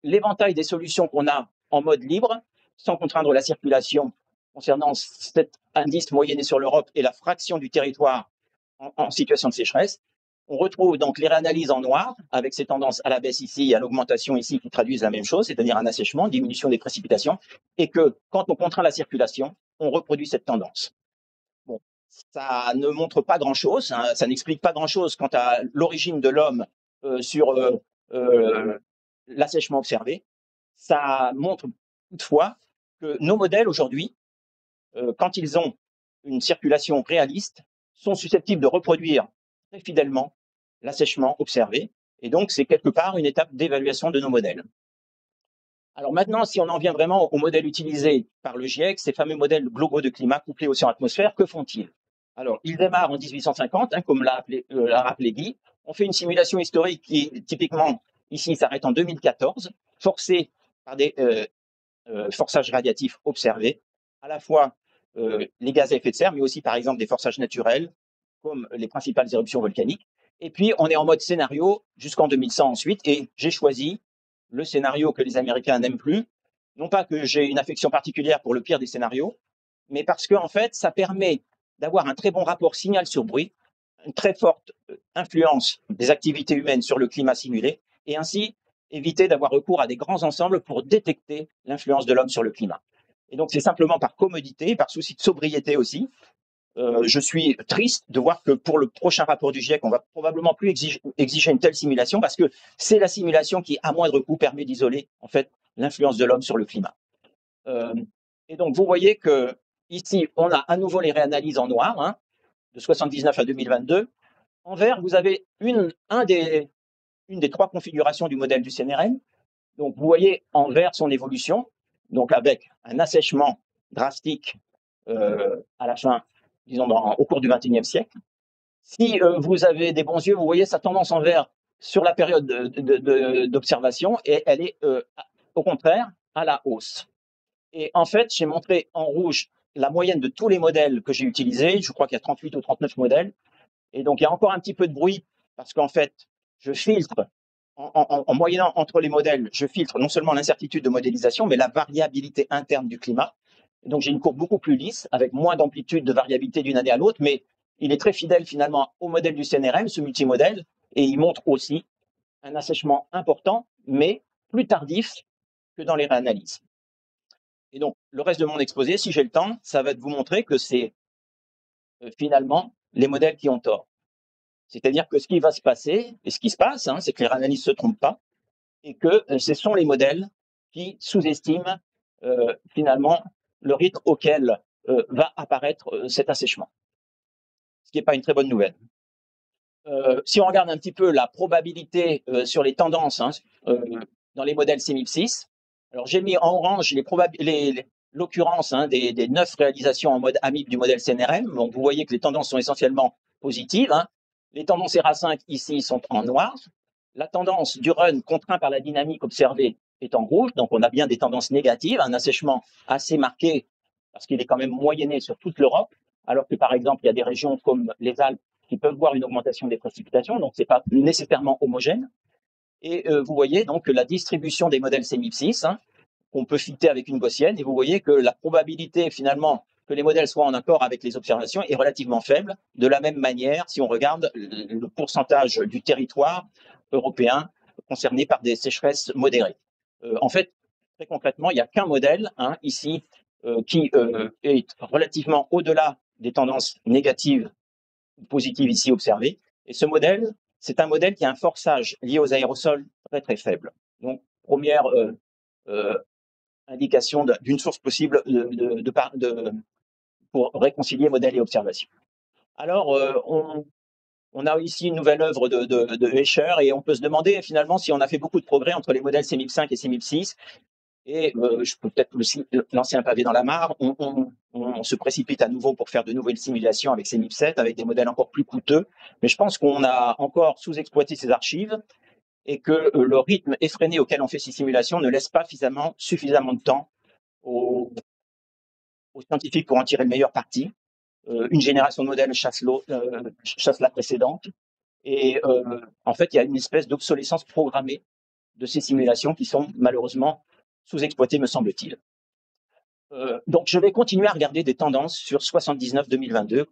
l'éventail des solutions qu'on a en mode libre, sans contraindre la circulation concernant cet indice moyenné sur l'Europe et la fraction du territoire en situation de sécheresse. On retrouve donc les réanalyses en noir, avec ces tendances à la baisse ici et à l'augmentation ici qui traduisent la même chose, c'est-à-dire un assèchement, diminution des précipitations, et que quand on contraint la circulation, on reproduit cette tendance. Bon, ça ne montre pas grand-chose, hein, ça n'explique pas grand-chose quant à l'origine de l'homme sur l'assèchement observé. Ça montre toutefois que nos modèles aujourd'hui, quand ils ont une circulation réaliste, sont susceptibles de reproduire très fidèlement l'assèchement observé. Et donc, c'est quelque part une étape d'évaluation de nos modèles. Alors maintenant, si on en vient vraiment aux modèles utilisés par le GIEC, ces fameux modèles globaux de climat couplés océan-atmosphère, que font-ils? Alors, ils démarrent en 1850, hein, comme l'a rappelé Guy. On fait une simulation historique qui, typiquement, ici, s'arrête en 2014, forcée par des forçages radiatifs observés, à la fois les gaz à effet de serre, mais aussi, par exemple, des forçages naturels, comme les principales éruptions volcaniques. Et puis, on est en mode scénario jusqu'en 2100 ensuite, et j'ai choisi le scénario que les Américains n'aiment plus. Non pas que j'ai une affection particulière pour le pire des scénarios, mais parce que, en fait, ça permet d'avoir un très bon rapport signal sur bruit, une très forte influence des activités humaines sur le climat simulé, et ainsi éviter d'avoir recours à des grands ensembles pour détecter l'influence de l'homme sur le climat. Et donc, c'est simplement par commodité, par souci de sobriété aussi. Je suis triste de voir que pour le prochain rapport du GIEC, on va probablement plus exiger une telle simulation parce que c'est la simulation qui, à moindre coût, permet d'isoler en fait l'influence de l'homme sur le climat. Et donc, vous voyez que ici, on a à nouveau les réanalyses en noir, hein, de 79 à 2022. En vert, vous avez une des trois configurations du modèle du CNRM. Donc, vous voyez en vert son évolution, donc avec un assèchement drastique à la fin, disons, au cours du XXIe siècle. Si vous avez des bons yeux, vous voyez sa tendance en vert sur la période d'observation et elle est au contraire à la hausse. Et en fait, j'ai montré en rouge la moyenne de tous les modèles que j'ai utilisés. Je crois qu'il y a 38 ou 39 modèles. Et donc, il y a encore un petit peu de bruit parce qu'en fait, je filtre, en moyennant entre les modèles, je filtre non seulement l'incertitude de modélisation, mais la variabilité interne du climat. Et donc, j'ai une courbe beaucoup plus lisse, avec moins d'amplitude de variabilité d'une année à l'autre, mais il est très fidèle finalement au modèle du CNRM, ce multimodèle, et il montre aussi un assèchement important, mais plus tardif que dans les réanalyses. Et donc, le reste de mon exposé, si j'ai le temps, ça va vous montrer que c'est finalement les modèles qui ont tort. C'est-à-dire que ce qui va se passer, et ce qui se passe, hein, c'est que les réanalyses ne se trompent pas, et que ce sont les modèles qui sous-estiment finalement le rythme auquel va apparaître cet assèchement. Ce qui n'est pas une très bonne nouvelle. Si on regarde un petit peu la probabilité sur les tendances hein, dans les modèles CMIP6, alors j'ai mis en orange l'occurrence hein, des 9 réalisations en mode AMIP du modèle CNRM. Donc vous voyez que les tendances sont essentiellement positives. Hein. Les tendances ERA5 ici sont en noir. La tendance du run contraint par la dynamique observée est en rouge. Donc on a bien des tendances négatives, un assèchement assez marqué parce qu'il est quand même moyenné sur toute l'Europe, alors que par exemple il y a des régions comme les Alpes qui peuvent voir une augmentation des précipitations, donc ce n'est pas nécessairement homogène. Et vous voyez donc la distribution des modèles CMIP6, hein, qu'on peut fitter avec une gaussienne, et vous voyez que la probabilité finalement que les modèles soient en accord avec les observations est relativement faible. De la même manière, si on regarde le pourcentage du territoire européen concerné par des sécheresses modérées. En fait, très concrètement, il n'y a qu'un modèle hein, ici qui est relativement au-delà des tendances négatives positive ici observée. Et ce modèle, c'est un modèle qui a un forçage lié aux aérosols très très faible. Donc, première indication d'une source possible pour réconcilier modèle et observation. Alors, on a ici une nouvelle œuvre de Escher et on peut se demander finalement si on a fait beaucoup de progrès entre les modèles CMIP5 et CMIP6. Et je peux peut-être aussi lancer un pavé dans la mare. On se précipite à nouveau pour faire de nouvelles simulations avec CMIP7, avec des modèles encore plus coûteux. Mais je pense qu'on a encore sous-exploité ces archives et que le rythme effréné auquel on fait ces simulations ne laisse pas suffisamment de temps aux scientifiques pour en tirer le meilleur parti. Une génération de modèles chasse la précédente. Et en fait, il y a une espèce d'obsolescence programmée de ces simulations qui sont malheureusement sous-exploitées, me semble-t-il. Donc, je vais continuer à regarder des tendances sur 79-2022 de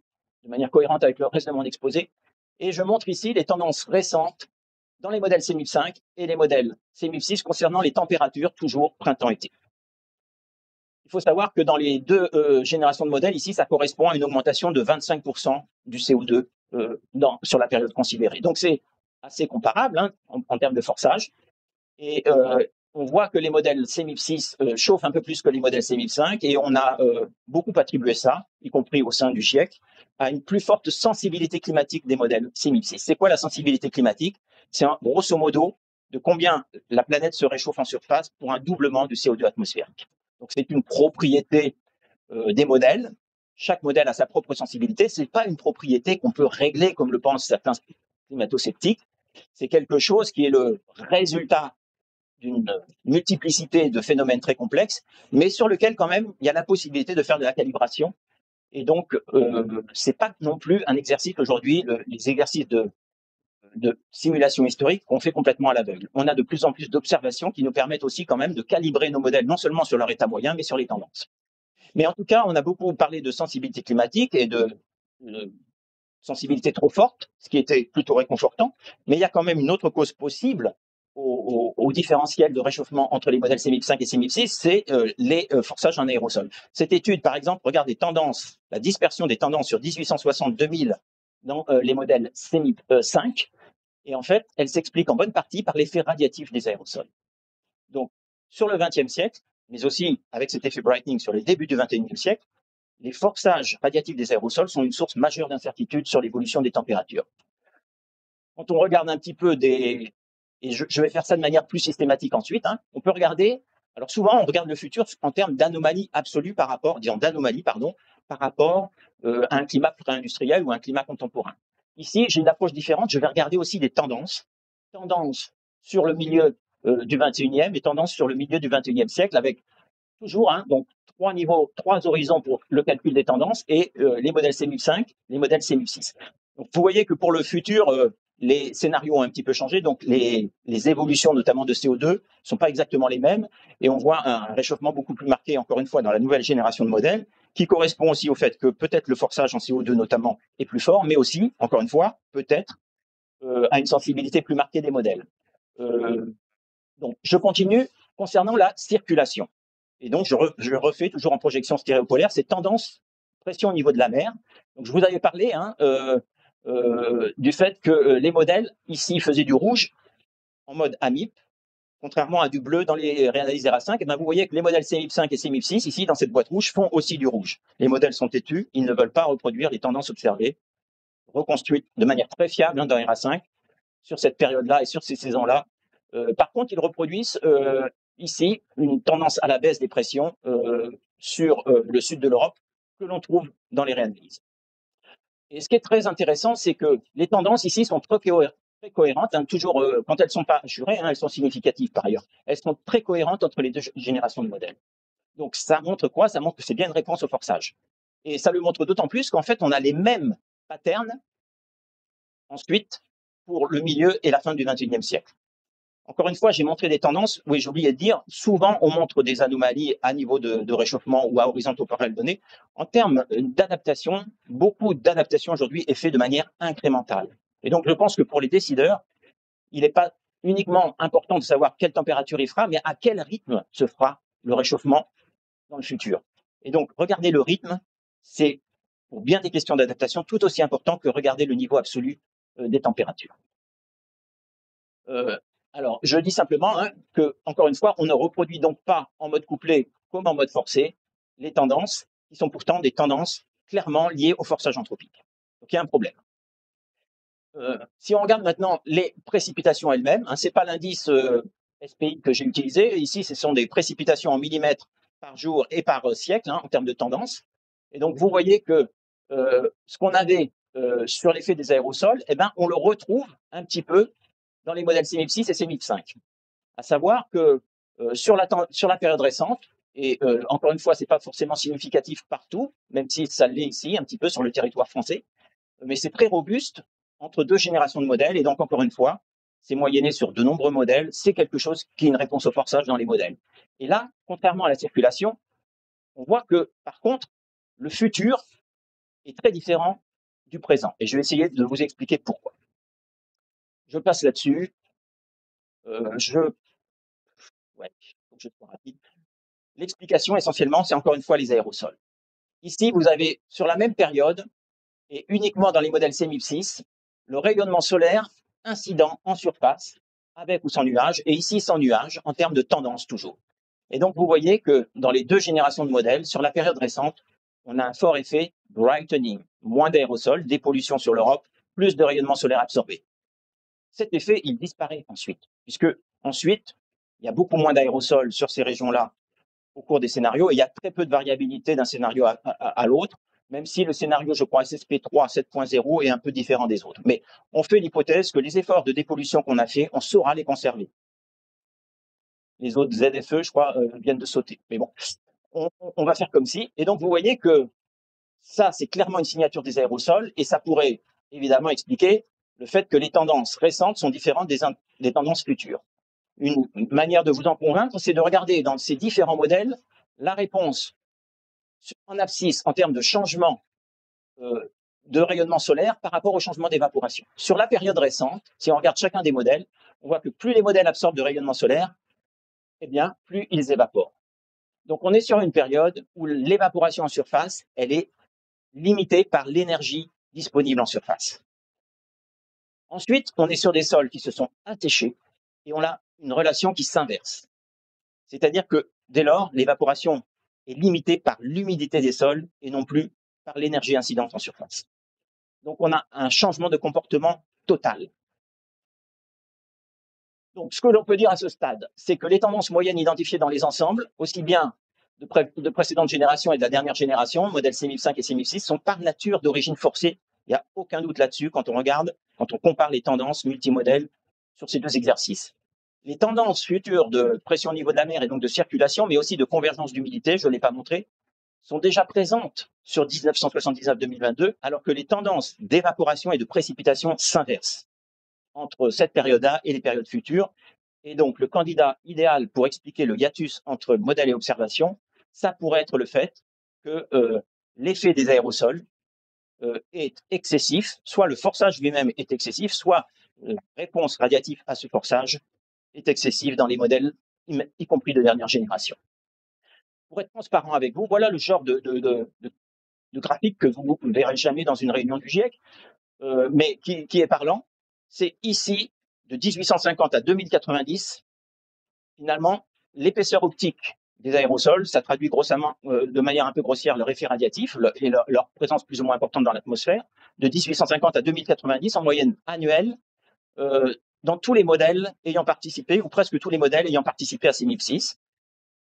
manière cohérente avec le reste de mon exposé. Et je montre ici les tendances récentes dans les modèles CMIP5 et les modèles CMIP6 concernant les températures, toujours printemps-été. Il faut savoir que dans les deux générations de modèles, ici, ça correspond à une augmentation de 25% du CO2 sur la période considérée. Donc, c'est assez comparable hein, en termes de forçage. Et on voit que les modèles CMIP6 chauffent un peu plus que les modèles CMIP5 et on a beaucoup attribué ça, y compris au sein du GIEC, à une plus forte sensibilité climatique des modèles CMIP6. C'est quoi la sensibilité climatique? C'est grosso modo de combien la planète se réchauffe en surface pour un doublement du CO2 atmosphérique. Donc c'est une propriété des modèles. Chaque modèle a sa propre sensibilité. Ce n'est pas une propriété qu'on peut régler comme le pensent certains climato-sceptiques. C'est quelque chose qui est le résultat d'une multiplicité de phénomènes très complexes, mais sur lequel quand même il y a la possibilité de faire de la calibration. Et donc, c'est pas non plus un exercice aujourd'hui, les exercices de simulation historique qu'on fait complètement à l'aveugle. On a de plus en plus d'observations qui nous permettent aussi quand même de calibrer nos modèles, non seulement sur leur état moyen, mais sur les tendances. Mais en tout cas, on a beaucoup parlé de sensibilité climatique et de sensibilité trop forte, ce qui était plutôt réconfortant, mais il y a quand même une autre cause possible au différentiel de réchauffement entre les modèles CMIP5 et CMIP6, c'est les forçages en aérosol. Cette étude, par exemple, regarde les tendances, la dispersion des tendances sur 1860-2000 dans les modèles CMIP5, et en fait, elle s'explique en bonne partie par l'effet radiatif des aérosols. Donc, sur le XXe siècle, mais aussi avec cet effet brightening sur les débuts du XXIe siècle, les forçages radiatifs des aérosols sont une source majeure d'incertitude sur l'évolution des températures. Quand on regarde un petit peu et je vais faire ça de manière plus systématique ensuite, hein, on peut regarder, alors souvent on regarde le futur en termes d'anomalie absolue par rapport à un climat pré-industriel ou un climat contemporain. Ici, j'ai une approche différente, je vais regarder aussi des tendances sur le milieu du 21e et tendances sur le milieu du 21e siècle avec toujours donc trois horizons pour le calcul des tendances et les modèles CMIP5, les modèles CMIP6. Donc, vous voyez que pour le futur, les scénarios ont un petit peu changé, donc les évolutions notamment de CO2 ne sont pas exactement les mêmes et on voit un réchauffement beaucoup plus marqué, encore une fois, dans la nouvelle génération de modèles, qui correspond aussi au fait que peut-être le forçage en CO2 notamment est plus fort, mais aussi, encore une fois, peut-être à une sensibilité plus marquée des modèles. Donc, je continue concernant la circulation. Et donc, je refais toujours en projection stéréopolaire ces tendances pression au niveau de la mer. Donc, je vous avais parlé du fait que les modèles, ici, faisaient du rouge en mode AMIP, contrairement à du bleu dans les réanalyses ERA5. Et bien, vous voyez que les modèles CMIP5 et CMIP6, ici, dans cette boîte rouge, font aussi du rouge. Les modèles sont têtus, ils ne veulent pas reproduire les tendances observées, reconstruites de manière très fiable dans ERA5, sur cette période-là et sur ces saisons-là. Par contre, ils reproduisent ici une tendance à la baisse des pressions sur le sud de l'Europe que l'on trouve dans les réanalyses. Et ce qui est très intéressant, c'est que les tendances ici sont très cohérentes, hein, toujours quand elles ne sont pas assurées, hein, elles sont significatives par ailleurs. Elles sont très cohérentes entre les deux générations de modèles. Donc ça montre quoi? Ça montre que c'est bien une réponse au forçage. Et ça le montre d'autant plus qu'en fait, on a les mêmes patterns ensuite pour le milieu et la fin du XXIe siècle. Encore une fois, j'ai montré des tendances. Oui, j'ai oublié de dire, souvent on montre des anomalies à niveau de réchauffement ou à horizontaux parallèles donnés. En termes d'adaptation, beaucoup d'adaptation aujourd'hui est fait de manière incrémentale. Et donc, je pense que pour les décideurs, il n'est pas uniquement important de savoir quelle température il fera, mais à quel rythme se fera le réchauffement dans le futur. Et donc, regarder le rythme, c'est pour bien des questions d'adaptation tout aussi important que regarder le niveau absolu des températures. Alors, je dis simplement que, encore une fois, on ne reproduit donc pas en mode couplé comme en mode forcé les tendances qui sont pourtant des tendances clairement liées au forçage anthropique. Donc, il y a un problème. Si on regarde maintenant les précipitations elles-mêmes, ce n'est pas l'indice SPI que j'ai utilisé. Ici, ce sont des précipitations en millimètres par jour et par siècle en termes de tendance. Et donc, vous voyez que ce qu'on avait sur l'effet des aérosols, eh ben, on le retrouve un petit peu dans les modèles CMIP6 et CMIP5. À savoir que sur la période récente, et encore une fois, ce n'est pas forcément significatif partout, même si ça l'est ici, un petit peu sur le territoire français, mais c'est très robuste entre deux générations de modèles. Et donc, encore une fois, c'est moyenné sur de nombreux modèles. C'est quelque chose qui est une réponse au forçage dans les modèles. Et là, contrairement à la circulation, on voit que, par contre, le futur est très différent du présent. Et je vais essayer de vous expliquer pourquoi. Je passe là-dessus. Ouais, faut que je sois rapide. L'explication, essentiellement, c'est encore une fois les aérosols. Ici, vous avez, sur la même période, et uniquement dans les modèles CMIP6, le rayonnement solaire incident en surface, avec ou sans nuage, et ici sans nuage, en termes de tendance toujours. Et donc, vous voyez que dans les deux générations de modèles, sur la période récente, on a un fort effet brightening, moins d'aérosols, des pollutions sur l'Europe, plus de rayonnement solaire absorbé. Cet effet, il disparaît ensuite, puisque ensuite, il y a beaucoup moins d'aérosols sur ces régions-là au cours des scénarios, et il y a très peu de variabilité d'un scénario à l'autre, même si le scénario, je crois, SSP3 7.0 est un peu différent des autres. Mais on fait l'hypothèse que les efforts de dépollution qu'on a fait, on saura les conserver. Les autres ZFE, je crois, viennent de sauter. Mais bon, on va faire comme si. Et donc, vous voyez que ça, c'est clairement une signature des aérosols, et ça pourrait évidemment expliquer le fait que les tendances récentes sont différentes des tendances futures. Une manière de vous en convaincre, c'est de regarder dans ces différents modèles la réponse en abscisse en termes de changement de rayonnement solaire par rapport au changement d'évaporation. Sur la période récente, si on regarde chacun des modèles, on voit que plus les modèles absorbent de rayonnement solaire, eh bien, plus ils évaporent. Donc, on est sur une période où l'évaporation en surface, elle est limitée par l'énergie disponible en surface. Ensuite, on est sur des sols qui se sont asséchés et on a une relation qui s'inverse. C'est-à-dire que dès lors, l'évaporation est limitée par l'humidité des sols et non plus par l'énergie incidente en surface. Donc, on a un changement de comportement total. Donc, ce que l'on peut dire à ce stade, c'est que les tendances moyennes identifiées dans les ensembles, aussi bien de précédentes générations et de la dernière génération, modèle CMIP5 et CMIP6, sont par nature d'origine forcée. Il n'y a aucun doute là-dessus quand on regarde, quand on compare les tendances multimodèles sur ces deux exercices. Les tendances futures de pression au niveau de la mer et donc de circulation, mais aussi de convergence d'humidité, je ne l'ai pas montré, sont déjà présentes sur 1979-2022, alors que les tendances d'évaporation et de précipitation s'inversent entre cette période-là et les périodes futures. Et donc, le candidat idéal pour expliquer le hiatus entre modèle et observation, ça pourrait être le fait que l'effet des aérosols est excessif, soit le forçage lui-même est excessif, soit réponse radiative à ce forçage est excessive dans les modèles, y compris de dernière génération. Pour être transparent avec vous, voilà le genre de graphique que vous ne verrez jamais dans une réunion du GIEC, mais qui est parlant. C'est ici, de 1850 à 2090, finalement, l'épaisseur optique des aérosols, ça traduit grossièrement, de manière un peu grossière, leur effet radiatif et leur présence plus ou moins importante dans l'atmosphère, de 1850 à 2090 en moyenne annuelle, dans tous les modèles ayant participé, ou presque tous les modèles ayant participé à ces MIP6.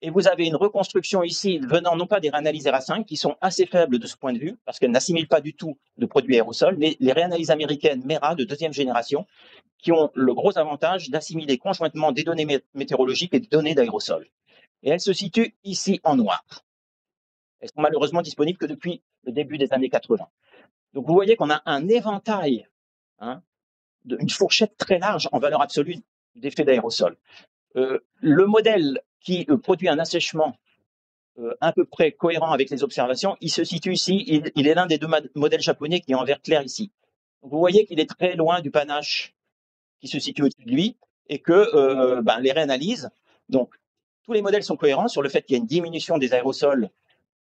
Et vous avez une reconstruction ici venant non pas des réanalyses RA5 qui sont assez faibles de ce point de vue, parce qu'elles n'assimilent pas du tout de produits aérosols, mais les réanalyses américaines MERA de deuxième génération, qui ont le gros avantage d'assimiler conjointement des données météorologiques et des données d'aérosols. Et elles se situent ici en noir. Elles sont malheureusement disponibles que depuis le début des années 80. Donc vous voyez qu'on a un éventail, une fourchette très large en valeur absolue d'effets d'aérosols. Le modèle qui produit un assèchement à peu près cohérent avec les observations, il se situe ici, il est l'un des deux modèles japonais qui est en vert clair ici. Donc vous voyez qu'il est très loin du panache qui se situe au-dessus de lui et que les réanalyses, donc tous les modèles sont cohérents sur le fait qu'il y a une diminution des aérosols.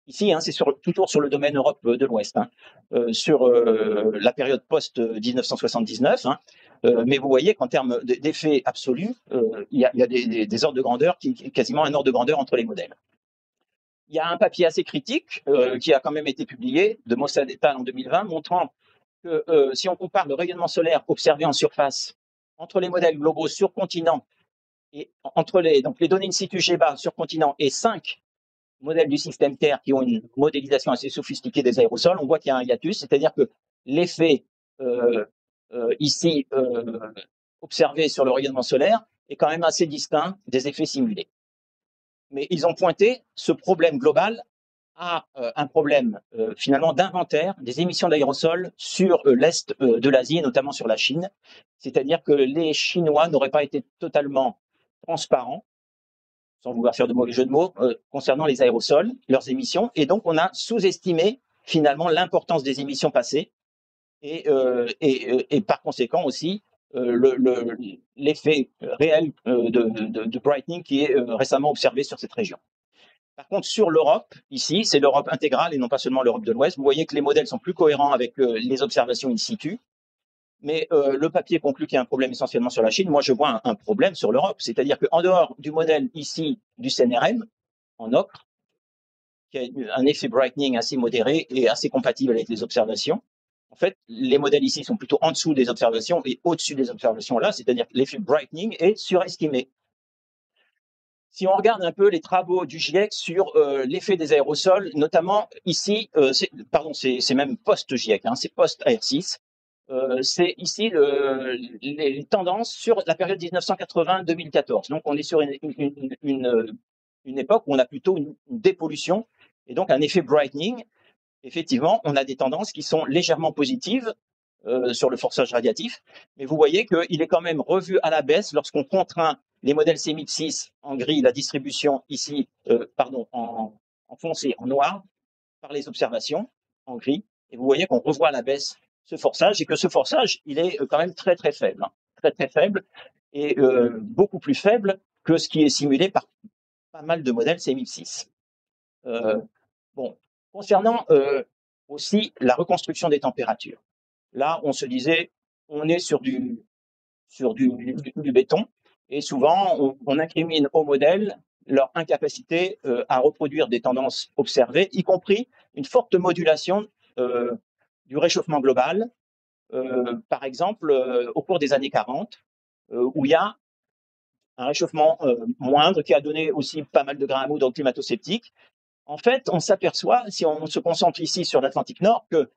Ici, c'est toujours sur le domaine Europe de l'Ouest, sur la période post-1979. Mais vous voyez qu'en termes d'effet absolu, il y a des ordres de grandeur, quasiment un ordre de grandeur entre les modèles. Il y a un papier assez critique qui a quand même été publié de Mossad et al. En 2020, montrant que si on compare le rayonnement solaire observé en surface entre les modèles globaux sur continent et entre les données in situ GBA sur continent et 5 modèles du système Terre qui ont une modélisation assez sophistiquée des aérosols, on voit qu'il y a un hiatus, c'est-à-dire que l'effet ici observé sur le rayonnement solaire est quand même assez distinct des effets simulés. Mais ils ont pointé ce problème global à un problème finalement d'inventaire des émissions d'aérosols sur l'est de l'Asie et notamment sur la Chine. C'est-à-dire que les Chinois n'auraient pas été totalement transparents, sans vouloir faire de mauvais jeu de mots, concernant les aérosols, leurs émissions. Et donc, on a sous-estimé finalement l'importance des émissions passées et par conséquent aussi l'effet réel de brightening qui est récemment observé sur cette région. Par contre, sur l'Europe, ici, c'est l'Europe intégrale et non pas seulement l'Europe de l'Ouest. Vous voyez que les modèles sont plus cohérents avec les observations in situ. Mais le papier conclut qu'il y a un problème essentiellement sur la Chine. Moi, je vois un problème sur l'Europe. C'est-à-dire qu'en dehors du modèle ici du CNRM, en ocre, qui a un effet brightening assez modéré et assez compatible avec les observations, en fait, les modèles ici sont plutôt en dessous des observations et au-dessus des observations là, c'est-à-dire que l'effet brightening est surestimé. Si on regarde un peu les travaux du GIEC sur l'effet des aérosols, notamment ici, c'est même post-GIEC, hein, c'est post-AR6, c'est ici les tendances sur la période 1980-2014. Donc on est sur une époque où on a plutôt une dépollution et donc un effet brightening. Effectivement, on a des tendances qui sont légèrement positives sur le forçage radiatif, mais vous voyez qu'il est quand même revu à la baisse lorsqu'on contraint les modèles CMIP6 en gris, la distribution ici, en foncé, en noir, par les observations en gris, et vous voyez qu'on revoit à la baisse ce forçage, et que ce forçage, il est quand même très très faible, hein, très très faible, et beaucoup plus faible que ce qui est simulé par pas mal de modèles CMIP6. Bon, concernant aussi la reconstruction des températures. Là, on se disait, on est sur du béton, et souvent, on incrimine aux modèles leur incapacité à reproduire des tendances observées, y compris une forte modulation du réchauffement global, par exemple, au cours des années 40, où il y a un réchauffement moindre qui a donné aussi pas mal de grains à moudre aux climato-sceptiques. En fait, on s'aperçoit, si on se concentre ici sur l'Atlantique Nord, que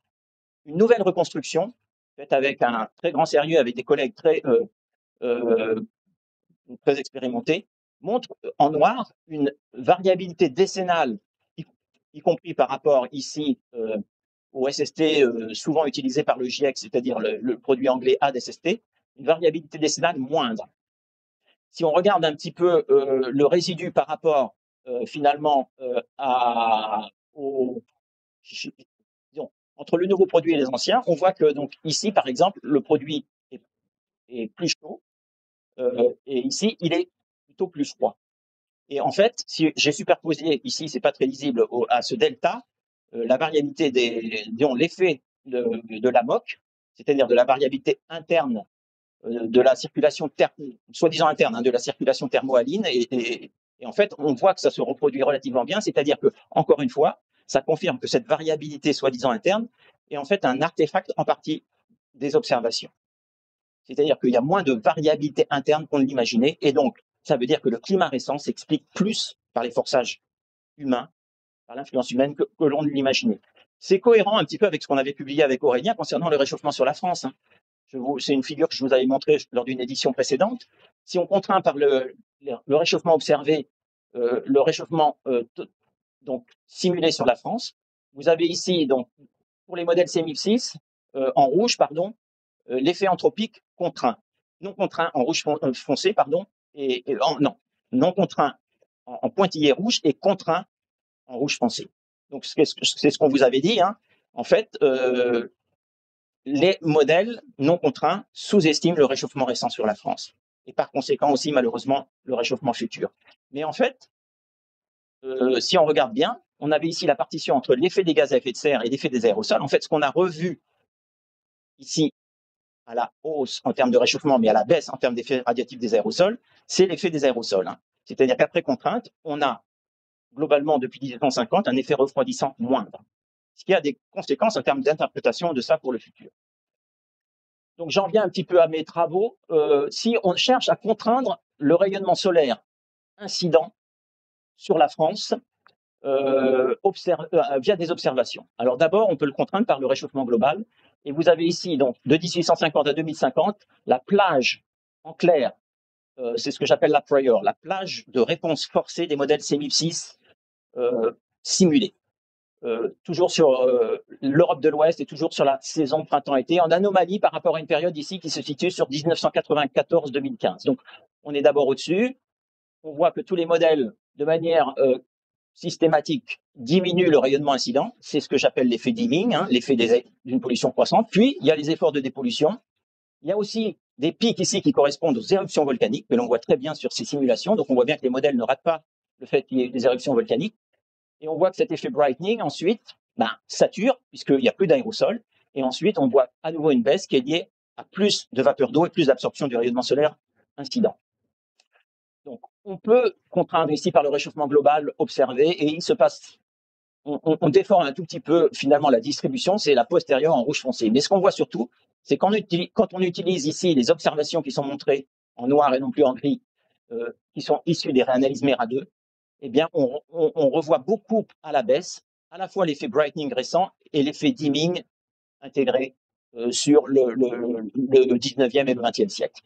une nouvelle reconstruction, faite avec un très grand sérieux, avec des collègues très expérimentés, montre en noir une variabilité décennale, y compris par rapport ici au SST souvent utilisé par le GIEC, c'est-à-dire le produit anglais ADSST, une variabilité décennale moindre. Si on regarde un petit peu le résidu par rapport finalement disons, entre le nouveau produit et les anciens, on voit que donc ici, par exemple, le produit est plus chaud et ici, il est plutôt plus froid. Et en fait, si j'ai superposé ici, c'est pas très lisible, à ce delta, la variabilité l'effet de la MOC, c'est-à-dire de la variabilité interne de la circulation soi-disant interne, hein, de la circulation thermohaline, et en fait, on voit que ça se reproduit relativement bien, c'est-à-dire que, encore une fois, ça confirme que cette variabilité soi-disant interne est en fait un artefact en partie des observations. C'est-à-dire qu'il y a moins de variabilité interne qu'on ne l'imaginait, et donc ça veut dire que le climat récent s'explique plus par les forçages humains, par l'influence humaine que l'on ne l'imaginait. C'est cohérent un petit peu avec ce qu'on avait publié avec Aurélien concernant le réchauffement sur la France. Hein. C'est une figure que je vous avais montrée lors d'une édition précédente. Si on contraint par le réchauffement observé, le réchauffement donc simulé sur la France, vous avez ici donc pour les modèles CMIP6 en rouge, pardon, l'effet anthropique contraint, non contraint en rouge foncé, pardon, non contraint en pointillé rouge et contraint en rouge foncé. Donc c'est ce qu'on vous avait dit. Hein. En fait, les modèles non contraints sous-estiment le réchauffement récent sur la France et par conséquent aussi malheureusement le réchauffement futur. Mais en fait, si on regarde bien, on avait ici la partition entre l'effet des gaz à effet de serre et l'effet des aérosols. En fait, ce qu'on a revu ici à la hausse en termes de réchauffement, mais à la baisse en termes d'effet radiatif des aérosols, c'est l'effet des aérosols. C'est-à-dire qu'après contrainte, on a globalement, depuis 1850, un effet refroidissant moindre, ce qui a des conséquences en termes d'interprétation de ça pour le futur. Donc j'en viens un petit peu à mes travaux. Si on cherche à contraindre le rayonnement solaire incident sur la France via des observations. Alors d'abord, on peut le contraindre par le réchauffement global. Et vous avez ici, donc, de 1850 à 2050, la plage en clair, c'est ce que j'appelle la prior, la plage de réponse forcée des modèles CMIP6 simulés. Toujours sur l'Europe de l'Ouest et toujours sur la saison printemps-été, en anomalie par rapport à une période ici qui se situe sur 1994-2015. Donc, on est d'abord au-dessus. On voit que tous les modèles, de manière systématique, diminuent le rayonnement incident. C'est ce que j'appelle l'effet dimming, l'effet d'une pollution croissante. Puis, il y a les efforts de dépollution. Il y a aussi des pics ici qui correspondent aux éruptions volcaniques, que l'on voit très bien sur ces simulations. Donc, on voit bien que les modèles ne ratent pas le fait qu'il y ait des éruptions volcaniques. Et on voit que cet effet brightening, ensuite, sature, puisqu'il n'y a plus d'aérosol. Et ensuite, on voit à nouveau une baisse qui est liée à plus de vapeur d'eau et plus d'absorption du rayonnement solaire incident. Donc, on peut contraindre ici par le réchauffement global observé, et il se passe, on déforme un tout petit peu finalement la distribution, c'est la postérieure en rouge foncé. Mais ce qu'on voit surtout, c'est quand on utilise ici les observations qui sont montrées en noir et non plus en gris, qui sont issues des réanalyses MERA2, eh bien, on revoit beaucoup à la baisse, à la fois l'effet brightening récent et l'effet dimming intégré sur le 19e et le 20e siècle.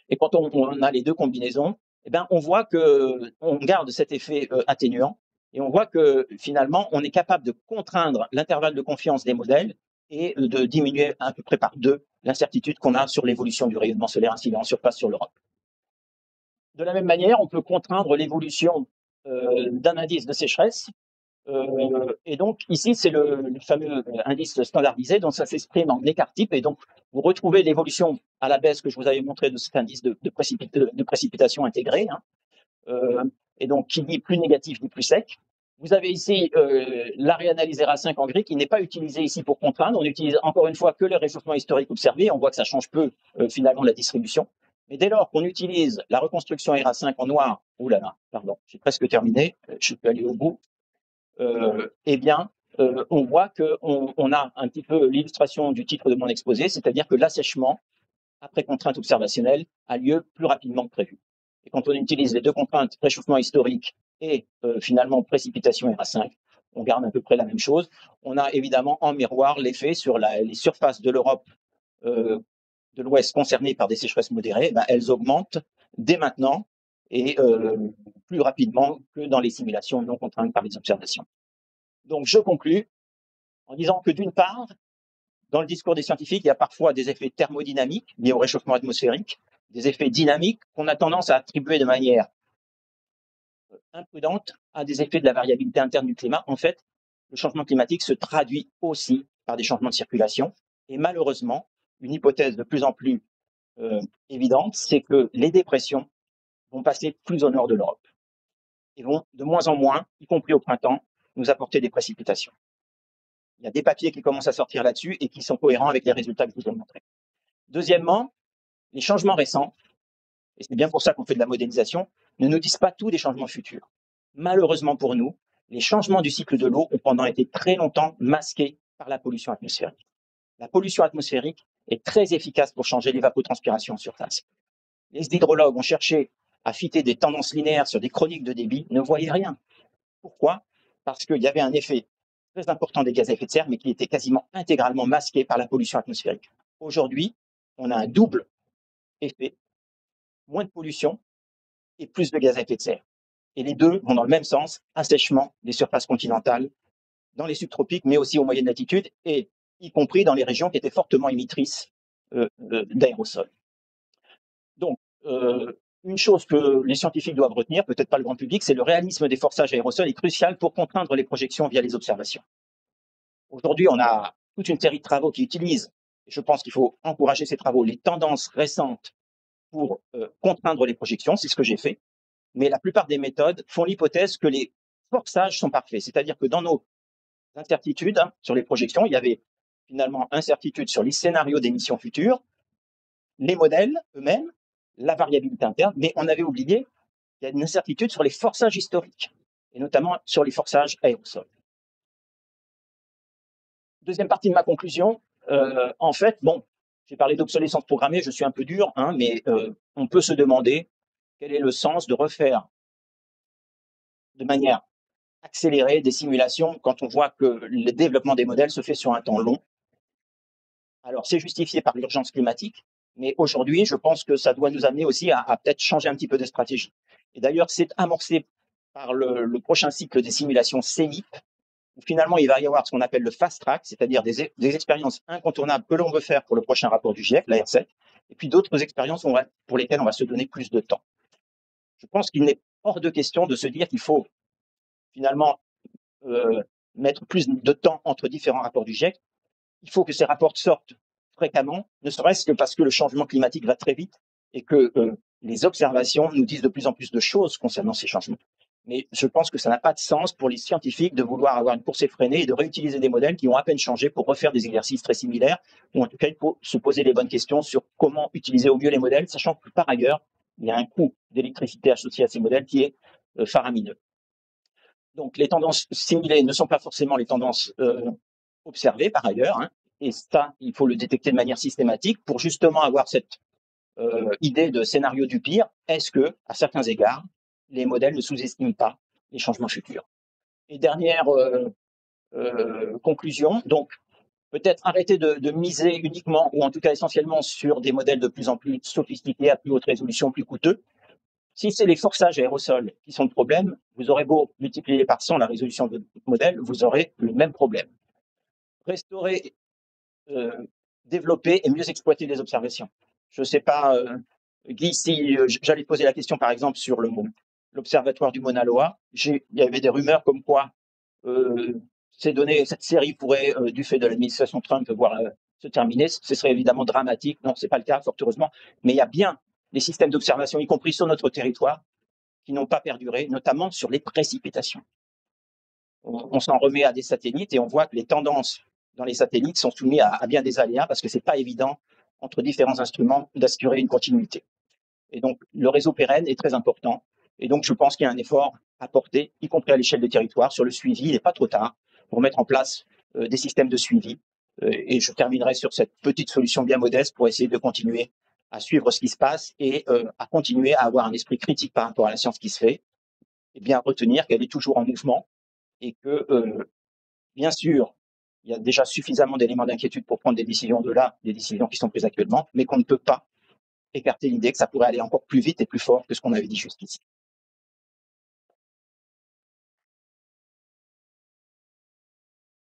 Et quand on a les deux combinaisons, eh bien, on voit qu'on garde cet effet atténuant et on voit que finalement, on est capable de contraindre l'intervalle de confiance des modèles et de diminuer à peu près par 2 l'incertitude qu'on a sur l'évolution du rayonnement solaire incident en surface sur l'Europe. De la même manière, on peut contraindre l'évolution d'un indice de sécheresse. Et donc, ici, c'est le fameux indice standardisé, donc ça s'exprime en écart-type. Et donc, vous retrouvez l'évolution à la baisse que je vous avais montré de cet indice de précipitation intégré. Et donc, qui dit plus négatif dit plus sec. Vous avez ici la réanalyse RA5 en gris qui n'est pas utilisée ici pour contraindre. On utilise encore une fois que le réchauffement historique observé. On voit que ça change peu finalement la distribution. Mais dès lors qu'on utilise la reconstruction RA5 en noir, oulala, pardon, j'ai presque terminé, je peux aller au bout, eh bien, on voit qu'on a un petit peu l'illustration du titre de mon exposé, c'est-à-dire que l'assèchement, après contrainte observationnelle, a lieu plus rapidement que prévu. Et quand on utilise les deux contraintes, réchauffement historique et finalement précipitation RA5, on garde à peu près la même chose. On a évidemment en miroir l'effet sur les surfaces de l'Europe de l'Ouest concernées par des sécheresses modérées, elles augmentent dès maintenant et plus rapidement que dans les simulations non contraintes par les observations. Donc je conclus en disant que d'une part, dans le discours des scientifiques, il y a parfois des effets thermodynamiques liés au réchauffement atmosphérique, des effets dynamiques qu'on a tendance à attribuer de manière imprudente à des effets de la variabilité interne du climat. En fait, le changement climatique se traduit aussi par des changements de circulation. Et malheureusement, une hypothèse de plus en plus évidente, c'est que les dépressions vont passer plus au nord de l'Europe et vont de moins en moins, y compris au printemps, nous apporter des précipitations. Il y a des papiers qui commencent à sortir là-dessus et qui sont cohérents avec les résultats que je vous ai montrés. Deuxièmement, les changements récents, et c'est bien pour ça qu'on fait de la modélisation, ne nous disent pas tout des changements futurs. Malheureusement pour nous, les changements du cycle de l'eau ont pendant été très longtemps masqués par la pollution atmosphérique. La pollution atmosphérique est très efficace pour changer l'évapotranspiration en surface. Les hydrologues ont cherché à fitter des tendances linéaires sur des chroniques de débit, ne voyaient rien. Pourquoi? Parce qu'il y avait un effet très important des gaz à effet de serre, mais qui était quasiment intégralement masqué par la pollution atmosphérique. Aujourd'hui, on a un double effet, moins de pollution et plus de gaz à effet de serre. Et les deux vont dans le même sens, assèchement des surfaces continentales dans les subtropiques, mais aussi aux moyennes latitudes, et y compris dans les régions qui étaient fortement émettrices d'aérosols. Donc, une chose que les scientifiques doivent retenir, peut-être pas le grand public, c'est le réalisme des forçages aérosols est crucial pour contraindre les projections via les observations. Aujourd'hui, on a toute une série de travaux qui utilisent, et je pense qu'il faut encourager ces travaux, les tendances récentes pour contraindre les projections, c'est ce que j'ai fait, mais la plupart des méthodes font l'hypothèse que les forçages sont parfaits, c'est-à-dire que dans nos incertitudes sur les projections, il y avait finalement incertitude sur les scénarios d'émissions futures, les modèles eux-mêmes, la variabilité interne, mais on avait oublié qu'il y a une incertitude sur les forçages historiques, et notamment sur les forçages aérosols. Deuxième partie de ma conclusion, en fait, bon, j'ai parlé d'obsolescence programmée, je suis un peu dur, hein, mais on peut se demander quel est le sens de refaire de manière accélérée des simulations quand on voit que le développement des modèles se fait sur un temps long. Alors, c'est justifié par l'urgence climatique, mais aujourd'hui, je pense que ça doit nous amener aussi à peut-être changer un petit peu de stratégie. Et d'ailleurs, c'est amorcé par le prochain cycle des simulations CEIP, où finalement, il va y avoir ce qu'on appelle le fast track, c'est-à-dire des expériences incontournables que l'on veut faire pour le prochain rapport du GIEC, la R7, et puis d'autres expériences pour lesquelles on va se donner plus de temps. Je pense qu'il n'est hors de question de se dire qu'il faut finalement mettre plus de temps entre différents rapports du GIEC. Il faut que ces rapports sortent fréquemment, ne serait-ce que parce que le changement climatique va très vite et que les observations nous disent de plus en plus de choses concernant ces changements. Mais je pense que ça n'a pas de sens pour les scientifiques de vouloir avoir une course effrénée et de réutiliser des modèles qui ont à peine changé pour refaire des exercices très similaires, ou en tout cas, il faut se poser les bonnes questions sur comment utiliser au mieux les modèles, sachant que par ailleurs, il y a un coût d'électricité associé à ces modèles qui est faramineux. Donc, les tendances simulées ne sont pas forcément les tendances observées par ailleurs, hein, et ça, il faut le détecter de manière systématique pour justement avoir cette idée de scénario du pire. Est-ce que, à certains égards, les modèles ne sous-estiment pas les changements futurs? Et dernière conclusion, donc peut-être arrêter de miser uniquement, ou en tout cas essentiellement, sur des modèles de plus en plus sophistiqués, à plus haute résolution, plus coûteux. Si c'est les forçages aérosols qui sont le problème, vous aurez beau multiplier par 100 la résolution de modèle, vous aurez le même problème. Restaurer, développer et mieux exploiter les observations. Je ne sais pas, Guy, si j'allais poser la question par exemple sur l'observatoire du Mauna Loa, il y avait des rumeurs comme quoi cette série pourrait, du fait de l'administration Trump, se terminer. Ce serait évidemment dramatique. Non, ce n'est pas le cas, fort heureusement. Mais il y a bien des systèmes d'observation, y compris sur notre territoire, qui n'ont pas perduré, notamment sur les précipitations. On s'en remet à des satellites et on voit que les tendances dans les satellites sont soumises à bien des aléas parce que ce n'est pas évident entre différents instruments d'assurer une continuité. Et donc, le réseau pérenne est très important. Et donc, je pense qu'il y a un effort à porter, y compris à l'échelle des territoires, sur le suivi. Il n'est pas trop tard pour mettre en place des systèmes de suivi. Et je terminerai sur cette petite solution bien modeste pour essayer de continuer à suivre ce qui se passe et à continuer à avoir un esprit critique par rapport à la science qui se fait, et bien retenir qu'elle est toujours en mouvement et que, bien sûr, il y a déjà suffisamment d'éléments d'inquiétude pour prendre des décisions au-delà des décisions qui sont prises actuellement, mais qu'on ne peut pas écarter l'idée que ça pourrait aller encore plus vite et plus fort que ce qu'on avait dit jusqu'ici.